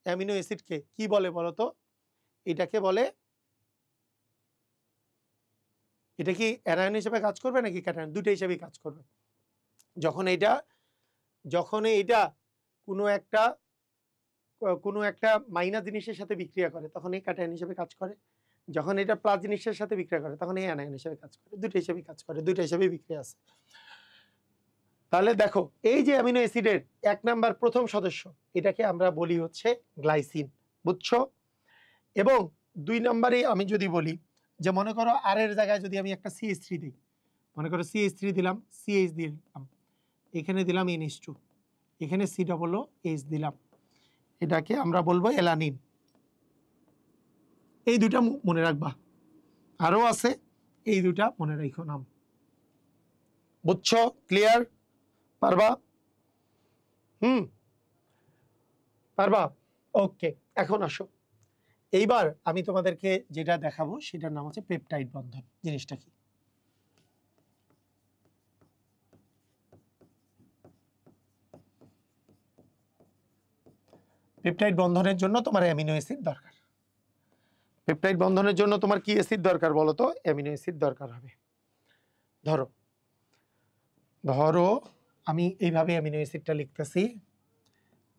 অ্যামিনো অ্যাসিডকে কি বলে বলতো? এটাকে বলে, এটা কি অ্যানায়ন হিসেবে কাজ করবে নাকি ক্যাটায়ন? দুটো হিসেবেই কাজ করবে। যখন এটা কোনো একটা মাইনাস জিনিসের সাথে বিক্রিয়া করে তখন এই ক্যাটায়ন হিসেবে কাজ করে, যখন এটা প্লাস জিনিসের সাথে বিক্রিয়া করে তখন এই অ্যানায়ন হিসেবে কাজ করে। দুটো হিসেবেই কাজ করে, দুটো হিসেবেই বিক্রিয়া আছে। তাহলে দেখো, এই যে অ্যামিনো অ্যাসিডের 1 নাম্বার প্রথম সদস্য, এটাকে আমরা বলি হচ্ছে গ্লাইসিন। বুঝছো? এবং 2 নাম্বারে আমি যদি বলি যে, মনে করো আর এর জায়গায় যদি আমি একটা CH3 দিই, মনে করো CH3 দিলাম, CH দিলাম, এখানে দিলাম NH2, এখানে COOH দিলাম, এটাকে আমরা বলবো অ্যালানিন। এই দুটা মনে রাখবা, আরো আছে, এই দুটা মনে রাখো নাম। বুঝছো? ক্লিয়ার? পারবা? পারবা? ওকে, এখন আসো, এইবার আমি তোমাদেরকে যেটা দেখাবো সেটার নাম হচ্ছে পেপটাইড বন্ধন। জিনিসটা কি? পেপটাইড বন্ধনের জন্য তোমার অ্যামিনো অ্যাসিড দরকার। পেপটাইড বন্ধনের জন্য তোমার কি অ্যাসিড দরকার বলো তো? অ্যামিনো অ্যাসিড দরকার হবে। ধরো আমি এইভাবে অ্যামিনো অ্যাসিডটা লিখতেছি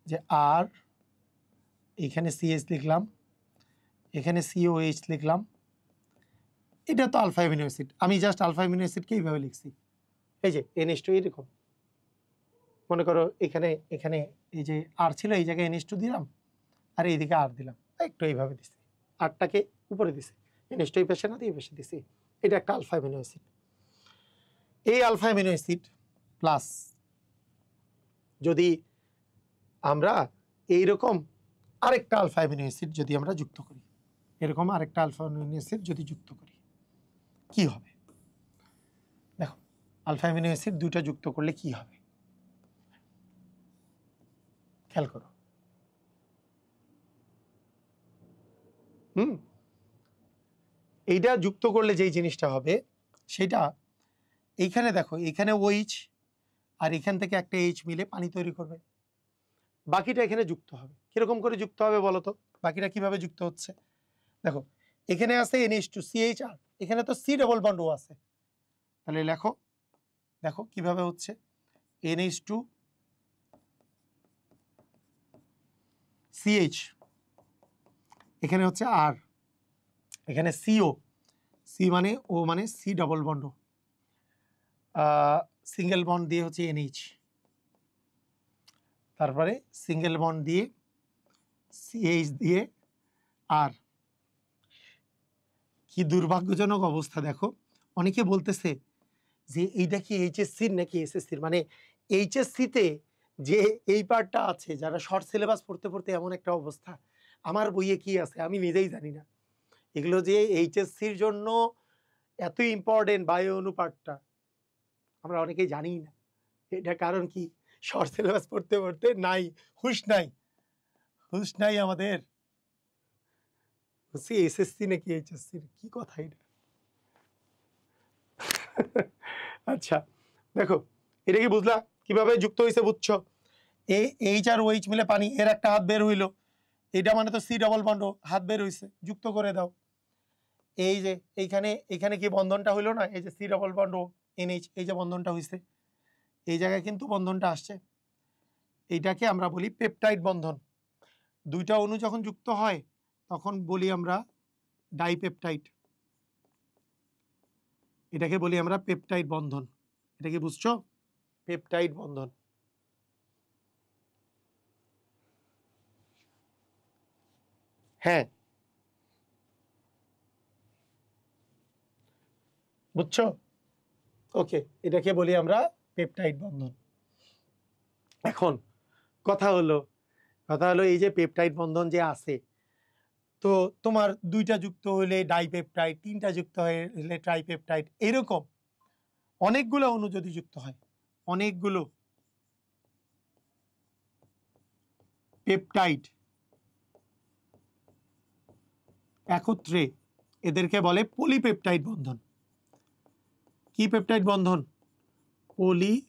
যে আর, এখানে CH লিখলাম, এখানে COH লিখলাম, এটা তো আলফা অ্যামিনো অ্যাসিড। আমি জাস্ট আলফা অ্যামিনো অ্যাসিডকে এইভাবে লিখছি, এই যে NH2 এরকম। মনে করো এখানে এই যে আর ছিল, এই জায়গায় NH2 দিলাম, আর এইদিকে আর দিলাম, একটু এইভাবে দিছি, আরটাকে উপরে দিছি, NH2 এই পাশে না দিয়ে এই পাশে দিছি। এটা একটা আলফা অ্যামিনো অ্যাসিড। এই আলফা অ্যামিনো অ্যাসিড প্লাস যদি আমরা এইরকম আরেকটা আলফা অ্যামিনো অ্যাসিড যদি আমরা যুক্ত করি, এরকম আরেকটা আলফা অ্যামিনো অ্যাসিড যদি যুক্ত করি, কি হবে? দেখো, আলফা অ্যামিনো অ্যাসিড দুইটা যুক্ত করলে কি হবে খেয়াল করো। এইটা যুক্ত করলে যেই জিনিসটা হবে সেটা, এইখানে দেখো, এইখানে OH আর এখান থেকে একটা H মিলে পানি তৈরি করবে, বাকিটা এখানে যুক্ত হবে। কিরকম করে যুক্ত হবে বলো তো? বাকিটা কিভাবে যুক্ত হচ্ছে? দেখো, এখানে আছে NH2 CHR, এখানে তো C ডবল বন্ড O আছে, তাহলে দেখো কিভাবে হচ্ছে। NH2 CH, এখানে হচ্ছে আর, এখানে সিও, সি মানে ও মানে C double bond, single bond দিয়ে হচ্ছে এনএইচ, তারপরে সিঙ্গেল বন্ড দিয়ে সিএইচ দিয়ে আর। কি দুর্ভাগ্যজনক অবস্থা দেখো, অনেকে বলতেছে যে এইটা কি এইচএসসির নাকি এসএসসির, মানে এইচএসসিতে যে এই পার্টটা আছে, যারা শর্ট সিলেবাস পড়তে পড়তে এমন একটা অবস্থা, আমার বইয়ে কি আছে আমি নিজেই জানি না। এগুলো যে এইচএসসির জন্য এত ইম্পর্টেন্ট বায়ু অনুপাতটা আমরা অনেকেই জানি না। এটা কারণ কি, শর্ট সিলেবাস পড়তে পড়তে নাই, হুঁশ নাই, হুঁশ নাই আমাদের। এসএসসি নাকি এইচএসসির, কি কথা এটা। আচ্ছা দেখো, এটা কি বুঝলা কিভাবে যুক্ত হয়েছে, বুঝছো? এইচ আর ওইচ মিলে পানি, এর একটা হাত বের হইলো, এটা মানে তো সি ডবল বন্ড, হাত বের হইছে, যুক্ত করে দাও। এই যে এইখানে এইখানে কি বন্ধনটা হইলো না, এই যে সি ডবল বন্ড এনএইচ, এই যে বন্ধনটা হইছে, এই জায়গায় কিন্তু বন্ধনটা আসছে, এইটাকে আমরা বলি পেপটাইড বন্ধন। দুইটা অণু যখন যুক্ত হয় তখন বলি আমরা ডাইপেপটাইড, এটাকে বলি আমরা পেপটাইড বন্ধন। এটা কি বুঝছো? পেপটাইড বন্ধন। হ্যাঁ বুঝছো? ওকে, এটাকে বলি আমরা পেপটাইড বন্ধন। এখন কথা হলো এই যে পেপটাইড বন্ধন যে আছে, তো তোমার দুইটা যুক্ত হলে ডাইপেপটাইড, তিনটা যুক্ত হলে ট্রাইপেপটাইড, এরকম অনেকগুলো অণু যদি যুক্ত হয়, অনেকগুলো পেপটাইড একত্রে, এদেরকে বলে পলিপেপটাইড বন্ধন। কি পেপটাইড বন্ধন? পলিপেপটাইড,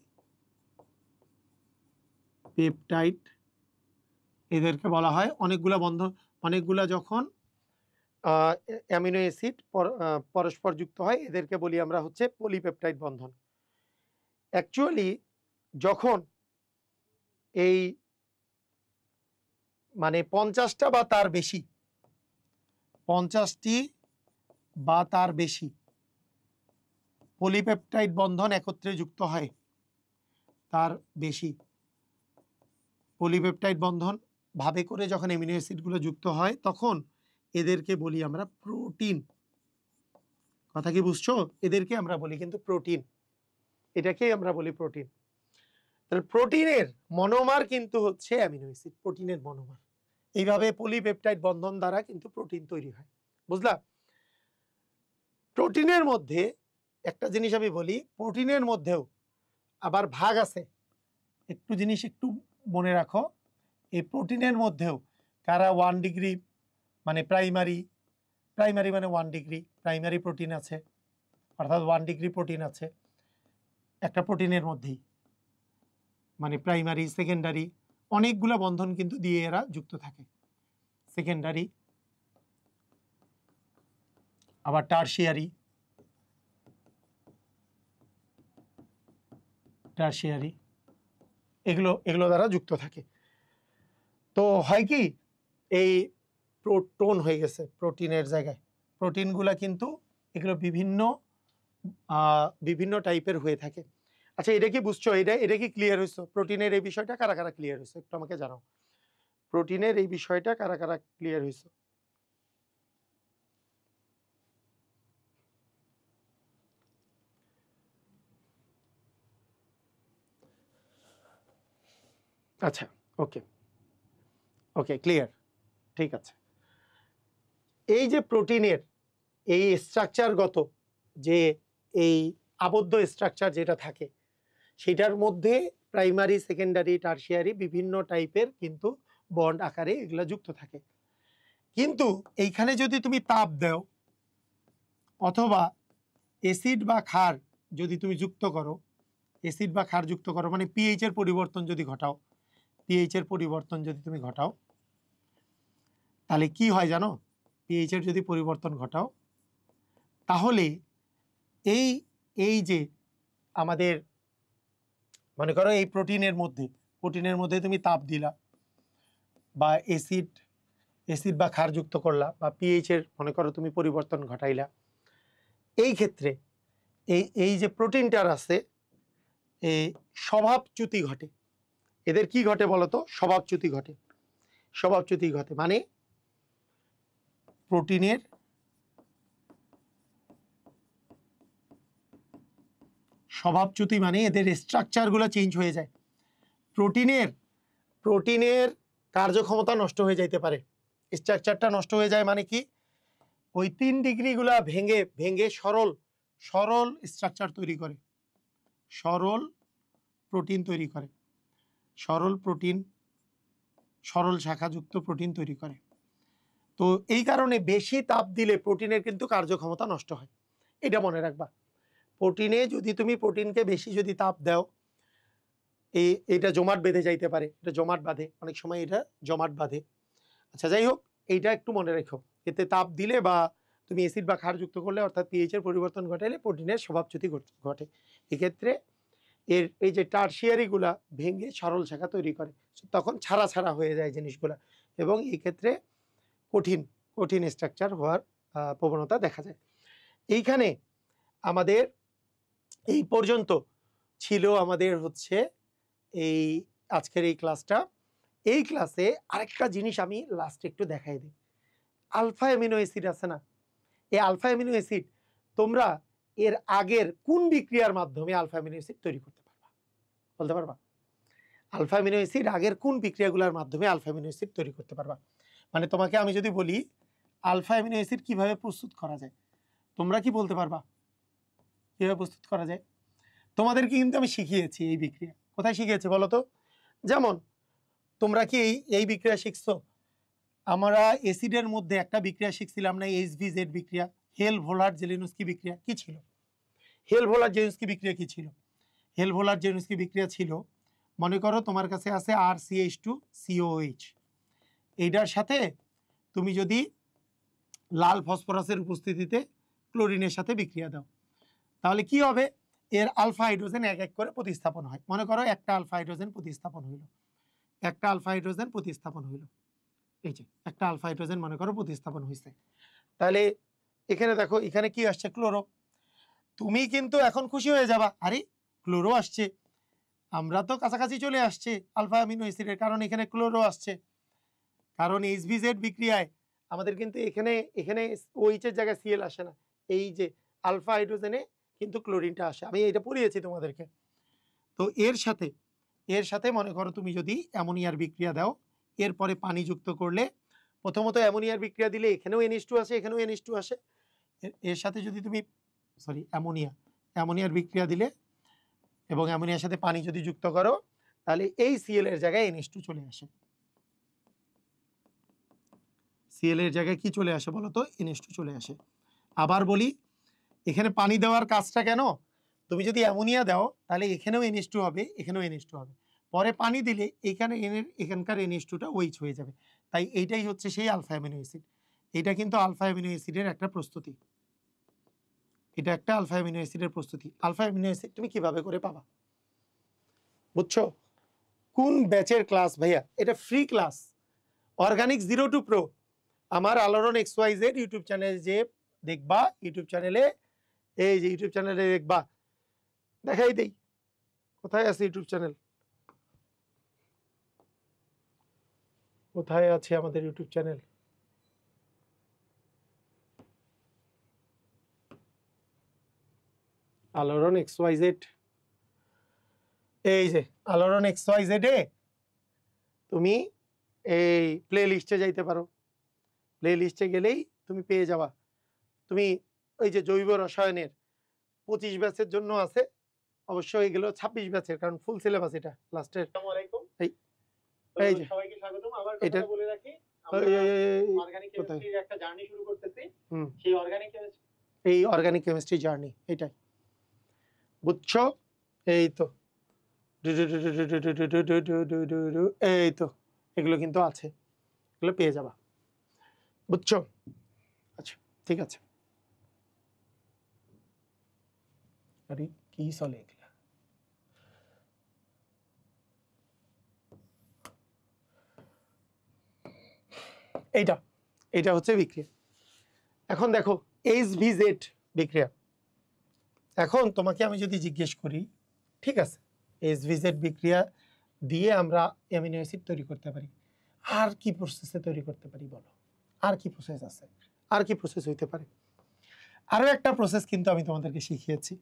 এদেরকে বলা হয় অনেকগুলা বন্ধন, অনেকগুলা যখন অ্যামিনো অ্যাসিড পরস্পর যুক্ত হয়, এদেরকে বলি আমরা হচ্ছে পলিপেপটাইড বন্ধন। অ্যাকচুয়ালি যখন এই মানে 50টা বা তার বেশি, 50টি বা তার বেশি পলিপেপটাইড বন্ধন একত্রে যুক্ত হয়, তার বেশি পলিপেপটাইড বন্ধন ভাবে করে যখন অ্যামিনো অ্যাসিডগুলো যুক্ত হয়, তখন এদেরকে বলি আমরা প্রোটিন। কথা কি বুঝছো? এদেরকে আমরা বলি কিন্তু প্রোটিন, এটাকেই আমরা বলি প্রোটিন। তাহলে প্রোটিনের মনোমার কিন্তু হচ্ছে অ্যামিনো অ্যাসিড, প্রোটিনের মনোমার। এইভাবে পলিপেপটাইড বন্ধন দ্বারা কিন্তু প্রোটিন তৈরি হয়, বুঝলা? প্রোটিনের মধ্যে একটা জিনিস আমি বলি, প্রোটিনের মধ্যেও আবার ভাগ আছে, একটু জিনিস একটু মনে রাখো। এই প্রোটিনের মধ্যেও কারা 1 ডিগ্রি মানে প্রাইমারি, প্রাইমারি মানে 1 ডিগ্রি প্রাইমারি প্রোটিন আছে, অর্থাৎ 1 ডিগ্রি প্রোটিন আছে একটা প্রোটিনের মধ্যেই, মানে প্রাইমারি সেকেন্ডারি অনেকগুলো বন্ধন কিন্তু দিয়ে এরা যুক্ত থাকে। সেকেন্ডারি, আবার টারশিয়ারি, টারশিয়ারি, এগুলো এগুলো দ্বারা যুক্ত থাকে। তো হয় কি, এই প্রোটন হয়ে গেছে প্রোটিনের জায়গায়, প্রোটিনগুলা কিন্তু এগুলো বিভিন্ন বিভিন্ন টাইপের হয়ে থাকে। আচ্ছা এটা কি বুঝছো? এটা কি ক্লিয়ার হয়েছে? প্রোটিনের এই বিষয়টা কারা কারা ক্লিয়ার হয়েছে একটু আমাকে জানাও। প্রোটিনের এই বিষয়টা কারা কারা ক্লিয়ার হয়েছে? আচ্ছা ওকে, ওকে ক্লিয়ার, ঠিক আছে। এই যে প্রোটিনের এই স্ট্রাকচারগত যে এই আবদ্ধ স্ট্রাকচার যেটা থাকে, সেটার মধ্যে প্রাইমারি সেকেন্ডারি টারশিয়ারি বিভিন্ন টাইপের কিন্তু বন্ড আকারে এগুলো যুক্ত থাকে। কিন্তু এইখানে যদি তুমি তাপ দাও অথবা অ্যাসিড বা ক্ষার যদি তুমি যুক্ত করো, অ্যাসিড বা ক্ষার যুক্ত করো মানে পিএইচ এর পরিবর্তন যদি ঘটাও, পিএইচ এর পরিবর্তন যদি তুমি ঘটাও, তাহলে কি হয় জানো? পিএইচ এর যদি পরিবর্তন ঘটাও, তাহলে এই এই যে আমাদের মনে করো এই প্রোটিনের মধ্যে তুমি তাপ দিলা বা অ্যাসিড বা ক্ষার যুক্ত করলা বা পিএইচ এর মনে করো তুমি পরিবর্তন ঘটাইলা, এই ক্ষেত্রে এই যে প্রোটিনটার আছে এই স্বভাবচ্যুতি ঘটে। এদের কি ঘটে বলতো? স্বভাবচ্যুতি ঘটে। স্বভাবচ্যুতি ঘটে মানে প্রোটিনের স্বভাবচ্যুতি মানে এদের স্ট্রাকচারগুলো চেঞ্জ হয়ে যায়। প্রোটিনের কার্যক্ষমতা নষ্ট হয়ে যাইতে পারে, স্ট্রাকচারটা নষ্ট হয়ে যায় মানে কি ওই 3 ডিগ্রিগুলা ভেঙে ভেঙে সরল সরল স্ট্রাকচার তৈরি করে, সরল প্রোটিন তৈরি করে, সরল প্রোটিন, সরল শাখাযুক্ত প্রোটিন তৈরি করে। তো এই কারণে বেশি তাপ দিলে প্রোটিনের কিন্তু কার্যক্ষমতা নষ্ট হয়, এটা মনে রাখবা। প্রোটিনে যদি তুমি প্রোটিনকে বেশি যদি তাপ দাও এটা জমাট বেঁধে যাইতে পারে, এটা জমাট বাঁধে, অনেক সময় এটা জমাট বাঁধে। আচ্ছা যাই হোক, এইটা একটু মনে রেখো, এতে তাপ দিলে বা তুমি অ্যাসিড বা ক্ষার যুক্ত করলে অর্থাৎ পিএইচ এর পরিবর্তন ঘটাইলে প্রোটিনের স্বভাবচ্যুতি ঘটে। এক্ষেত্রে এই যে টারশিয়ারিগুলা ভেঙে সরল শাখা তৈরি করে, তখন ছাড়া ছাড়া হয়ে যায় জিনিসগুলা, এবং এই ক্ষেত্রে কঠিন কঠিন স্ট্রাকচার হওয়ার প্রবণতা দেখা যায়। এইখানে আমাদের এই পর্যন্ত ছিল আমাদের হচ্ছে এই আজকের এই ক্লাসটা। এই ক্লাসে আরেকটা জিনিস আমি লাস্টে একটু দেখাই দিই। আলফা অ্যামিনো অ্যাসিড আছে না, এই আলফা অ্যামিনো অ্যাসিড তোমরা এর আগের কোন বিক্রিয়ার মাধ্যমে আলফা অ্যামিনো অ্যাসিড তৈরি করতে পারবা? বলতে পারবা? আলফা অ্যামিনো অ্যাসিড আগের কোন বিক্রিয়াগুলোর মাধ্যমে আলফা অ্যামিনো অ্যাসিড তৈরি করতে পারবা? মানে তোমাকে আমি যদি বলি আলফা অ্যামিনো অ্যাসিড কিভাবে প্রস্তুত করা যায়, তোমরা কি বলতে পারবা কিভাবে প্রস্তুত করা যায়? তোমাদেরকে কিন্তু আমি শিখিয়েছি এই বিক্রিয়া। কোথায় শিখিয়েছি বলো তো? যেমন তোমরা কি এই বিক্রিয়া শিখছো? আমরা অ্যাসিডের মধ্যে একটা বিক্রিয়া শিখছিলাম না, HVZ বিক্রিয়া, হেল ভোলার জেলিনস্কি বিক্রিয়া। কি ছিল হেল ভোলার জেলিনস্কি বিক্রিয়া? কি ছিল হেল ভোলার জেলিনস্কি বিক্রিয়া? ছিল মনে করো তোমার কাছে আছে RCH2COH, এইটার সাথে তুমি যদি লাল ফসফরাসের উপস্থিতিতে ক্লোরিনের সাথে বিক্রিয়া দাও, তাহলে কি হবে? এর আলফা হাইড্রোজেন এক এক করে প্রতিস্থাপন হয়। মনে করো একটা আলফা হাইড্রোজেন প্রতিস্থাপন হইল, একটা আলফা হাইড্রোজেন প্রতিস্থাপন হইল, এই যে একটা আলফা হাইড্রোজেন মনে করো প্রতিস্থাপন হয়েছে। তাহলে এখানে দেখো, এখানে কি আসছে? ক্লোরো। তুমি কিন্তু এখন খুশি হয়ে যাবা, আরে ক্লোরো আসছে, আমরা তো কাছাকাছি চলে আসছে আলফা অ্যামিনো অ্যাসিডের, কারণ এখানে ক্লোরো আসছে। কারণ HVZ বিক্রিয়ায় আমাদের কিন্তু এখানে এখানে OH এর জায়গায় Cl আসে না, এই যে আলফা হাইড্রোজেনে কিন্তু ক্লোরিনটা আসে, আমি এটা পড়িয়েছি তোমাদেরকে। তো এর সাথে মনে করো তুমি যদি অ্যামোনিয়ার বিক্রিয়া দাও, এরপরে পানি যুক্ত করলে, প্রথমত অ্যামোনিয়ার বিক্রিয়া দিলে এখানেও NH2 আসে, এখানেও NH2 আসে। এর সাথে যদি তুমি অ্যামোনিয়ার বিক্রিয়া দিলে এবং অ্যামোনিয়ার সাথে পানি যদি যুক্ত করো, তাহলে এই Cl এর জায়গায় NH2 চলে আসে। Cl এর জায়গায় কি চলে আসে বলো তো? NH2 চলে আসে। আবার বলি, এখানে পানি দেওয়ার কাজটা কেন? তুমি যদি অ্যামোনিয়া দাও তাহলে এখানেও NH2 হবে, এখানেও NH2 হবে, পরে পানি দিলে এখানকার NH2টা OH হয়ে যাবে। তাই এইটাই হচ্ছে সেই আলফা অ্যামিনো অ্যাসিড। এটা কিন্তু আলফা অ্যামিনো অ্যাসিডের একটা প্রস্তুতি, এটা একটা আলফা অ্যামিনো অ্যাসিডের প্রস্তুতি। আলফা অ্যামিনো অ্যাসিড তুমি কিভাবে করে পাবা? বুঝছো? কোন ব্যাচের ক্লাস ভাইয়া? এটা free class, organic 0 to Pro। আমার আলোড়ন XYZ ইউটিউব চ্যানেলে যে দেখবা, ইউটিউব চ্যানেলে, এই যে ইউটিউব চ্যানেলে দেখবা, দেখাই দেই কোথায় আছে ইউটিউব চ্যানেল, কোথায় আছে আমাদের ইউটিউব চ্যানেল? আলোড়ন XYZ, এই যে আলোড়ন XYZ এ তুমি এই প্লে লিস্টে যাইতে পারো, প্লে লিস্টে গেলেই তুমি পেয়ে যাবা। তুমি ওই যে জৈব রসায়নের 25 ব্যাচের জন্য আছে, অবশ্যই এগুলো 26 ব্যাচের, কারণ ফুল সিলেবাস এটা লাস্টের। আসসালামু আলাইকুম, এই যে সবাইকে স্বাগতম। আমার কথা বলে রাখি, আমরা অর্গানিক কেমিস্ট্রির একটা জার্নি শুরু করতেছি। সেই অর্গানিক কেমিস্ট্রি জার্নি এটাই, বুঝছো? এই তো এই তো এগুলো কিন্তু আছে, এগুলো পেয়ে যাবা, বুঝছো? আচ্ছা ঠিক আছে। আরে কি চলে এগুলা? এইটা এটা হচ্ছে বিক্রিয়া। এখন দেখো HVZ বিক্রিয়া। এখন তোমাকে আমি যদি জিজ্ঞেস করি, ঠিক আছে, HVZ বিক্রিয়া দিয়ে আমরা অ্যামিনো অ্যাসিড তৈরি করতে পারি, আর কি প্রসেসে তৈরি করতে পারি বলো? আর কি প্রসেস আছে? আর কি প্রসেস হইতে পারে? আরও একটা প্রসেস কিন্তু আমি তোমাদেরকে শিখিয়েছি,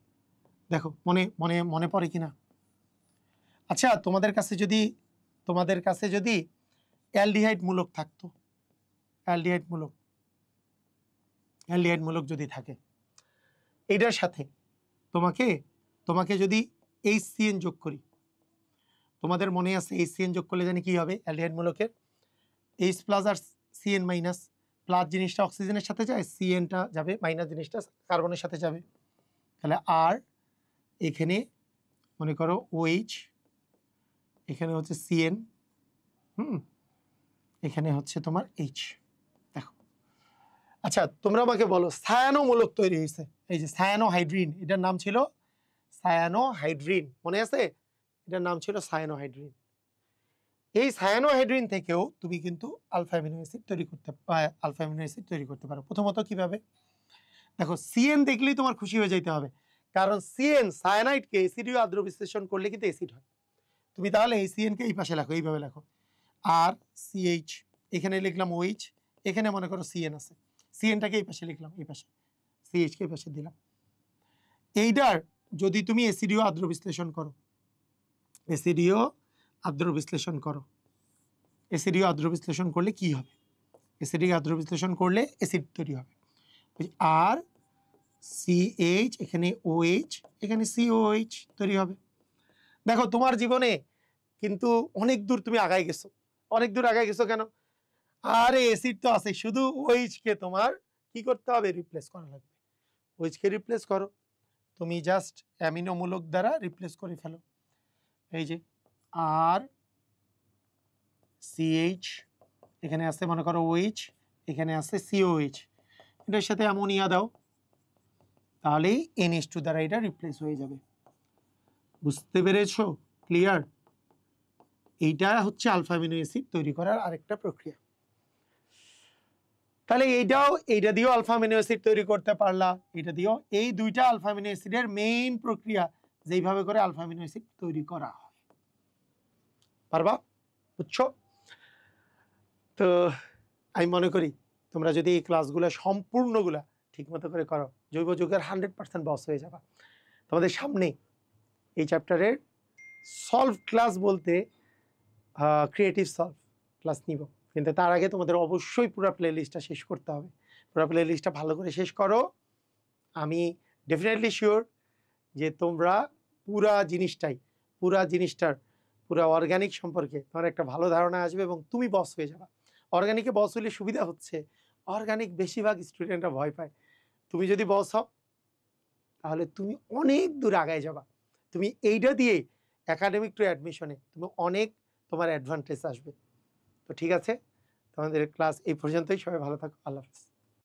দেখো মনে মনে মনে পড়ে কিনা? আচ্ছা, তোমাদের কাছে যদি অ্যালডিহাইড মূলক থাকতো, অ্যালডিহাইড মূলক যদি থাকে, এইটার সাথে তোমাকে যদি HCN যোগ করি, তোমাদের মনে আছে HCN যোগ করলে জানি কি হবে? অ্যালডিহাইড মূলকের H প্লাস আর CN মাইনাস, প্লাস জিনিসটা অক্সিজেনের সাথে যায়, CNটা যাবে, মাইনাস জিনিসটা কার্বনের সাথে যাবে। তাহলে আর এখানে মনে করো OH, এখানে হচ্ছে CN, এখানে হচ্ছে তোমার H। দেখো, আচ্ছা তোমরা আমাকে বলো, সায়ানোমূলক তৈরি হয়েছে, এই যে সায়ানোহাইড্রিন, এটার নাম ছিল সায়ানোহাইড্রিন, মনে আছে? এটার নাম ছিল সায়ানোহাইড্রিন। এই সায়ানোহাইড্রিন থেকেও তুমি কিন্তু আলফা অ্যামিনো অ্যাসিড তৈরি করতে পারো। প্রথমত কিভাবে? দেখো, CN দেখলেই তোমার খুশি হয়ে যেতে হবে, কারণ CN সায়ানাইডকে অ্যাসিডীয় আদ্র বিশ্লেষণ করলে কিন্তু অ্যাসিড হয়। তুমি তাহলে এই CN কে এই পাশে লেখো, এইভাবে লেখো, আর CH, এখানে লিখলাম OH, এখানে মনে করো CN আছে, CNটাকে এই পাশে লিখলাম, এই পাশে CH কে এই পাশে দিলাম। এইটার যদি তুমি অ্যাসিডীয় আদ্র বিশ্লেষণ করো, অ্যাসিডীয় আদ্র বিশ্লেষণ করলে কি হবে? অ্যাসিডিক আদ্র বিশ্লেষণ করলে অ্যাসিড তৈরি হবে। আর CH, এখানে OH, এখানে COH তৈরি হবে। দেখো, তোমার জীবনে কিন্তু অনেক দূর তুমি আগায় গেছো। অনেক দূর আগায় গেছো কেন? আরে অ্যাসিড তো আছে, শুধু OH কে তোমার কি করতে হবে? রিপ্লেস করা লাগবে। OH কে রিপ্লেস করো, তুমি জাস্ট অ্যামিনো মূলক দ্বারা রিপ্লেস করে ফেলো। এই যে আর CH, এখানে আছে মনে করো OH, এখানে আছে COH, এটার সাথে অ্যামোনিয়া দাও, তাহলেই NH2 দ্বারা এটা রিপ্লেস হয়ে যাবে। বুঝতে পেরেছো? ক্লিয়ার? এইটা হচ্ছে আলফা অ্যামিনো অ্যাসিড তৈরি করার আরেকটা প্রক্রিয়া। তাহলে এইটা দিয়েও আলফা অ্যামিনো অ্যাসিড তৈরি করতে পারলা, এটা দিয়েও। এই দুইটা আলফা অ্যামিনো অ্যাসিডের মেইন প্রক্রিয়া, যেইভাবে করে আলফা অ্যামিনো অ্যাসিড তৈরি করা হয়। পারবা? বুঝছো? তো আমি মনে করি তোমরা যদি এই ক্লাসগুলো সম্পূর্ণগুলা ঠিকমতো করে করো, জৈব যৌগের 100% বস হয়ে যাবা। তোমাদের সামনে এই চ্যাপ্টারের সলভ ক্লাস বলতে ক্রিয়েটিভ সলভ ক্লাস নিব, কিন্তু তার আগে তোমাদের অবশ্যই পুরো প্লে লিস্টটা শেষ করতে হবে। পুরো প্লে লিস্টটা ভালো করে শেষ করো। আমি ডেফিনেটলি শিওর যে তোমরা পুরা অর্গানিক সম্পর্কে তোমার একটা ভালো ধারণা আসবে এবং তুমি বস হয়ে যাবা। অর্গানিকে বস হলে সুবিধা হচ্ছে, অর্গানিক বেশিরভাগ স্টুডেন্টরা ভয় পায়। তুমি যদি বস হও, তাহলে তুমি অনেক দূর আগায় যাবা। তুমি এইটা দিয়ে একাডেমিক টু অ্যাডমিশনে তোমার অ্যাডভান্টেজ আসবে। তো ঠিক আছে, তোমাদের ক্লাস এই পর্যন্তই। সবাই ভালো থাকো। আল্লাহ হাফেজ।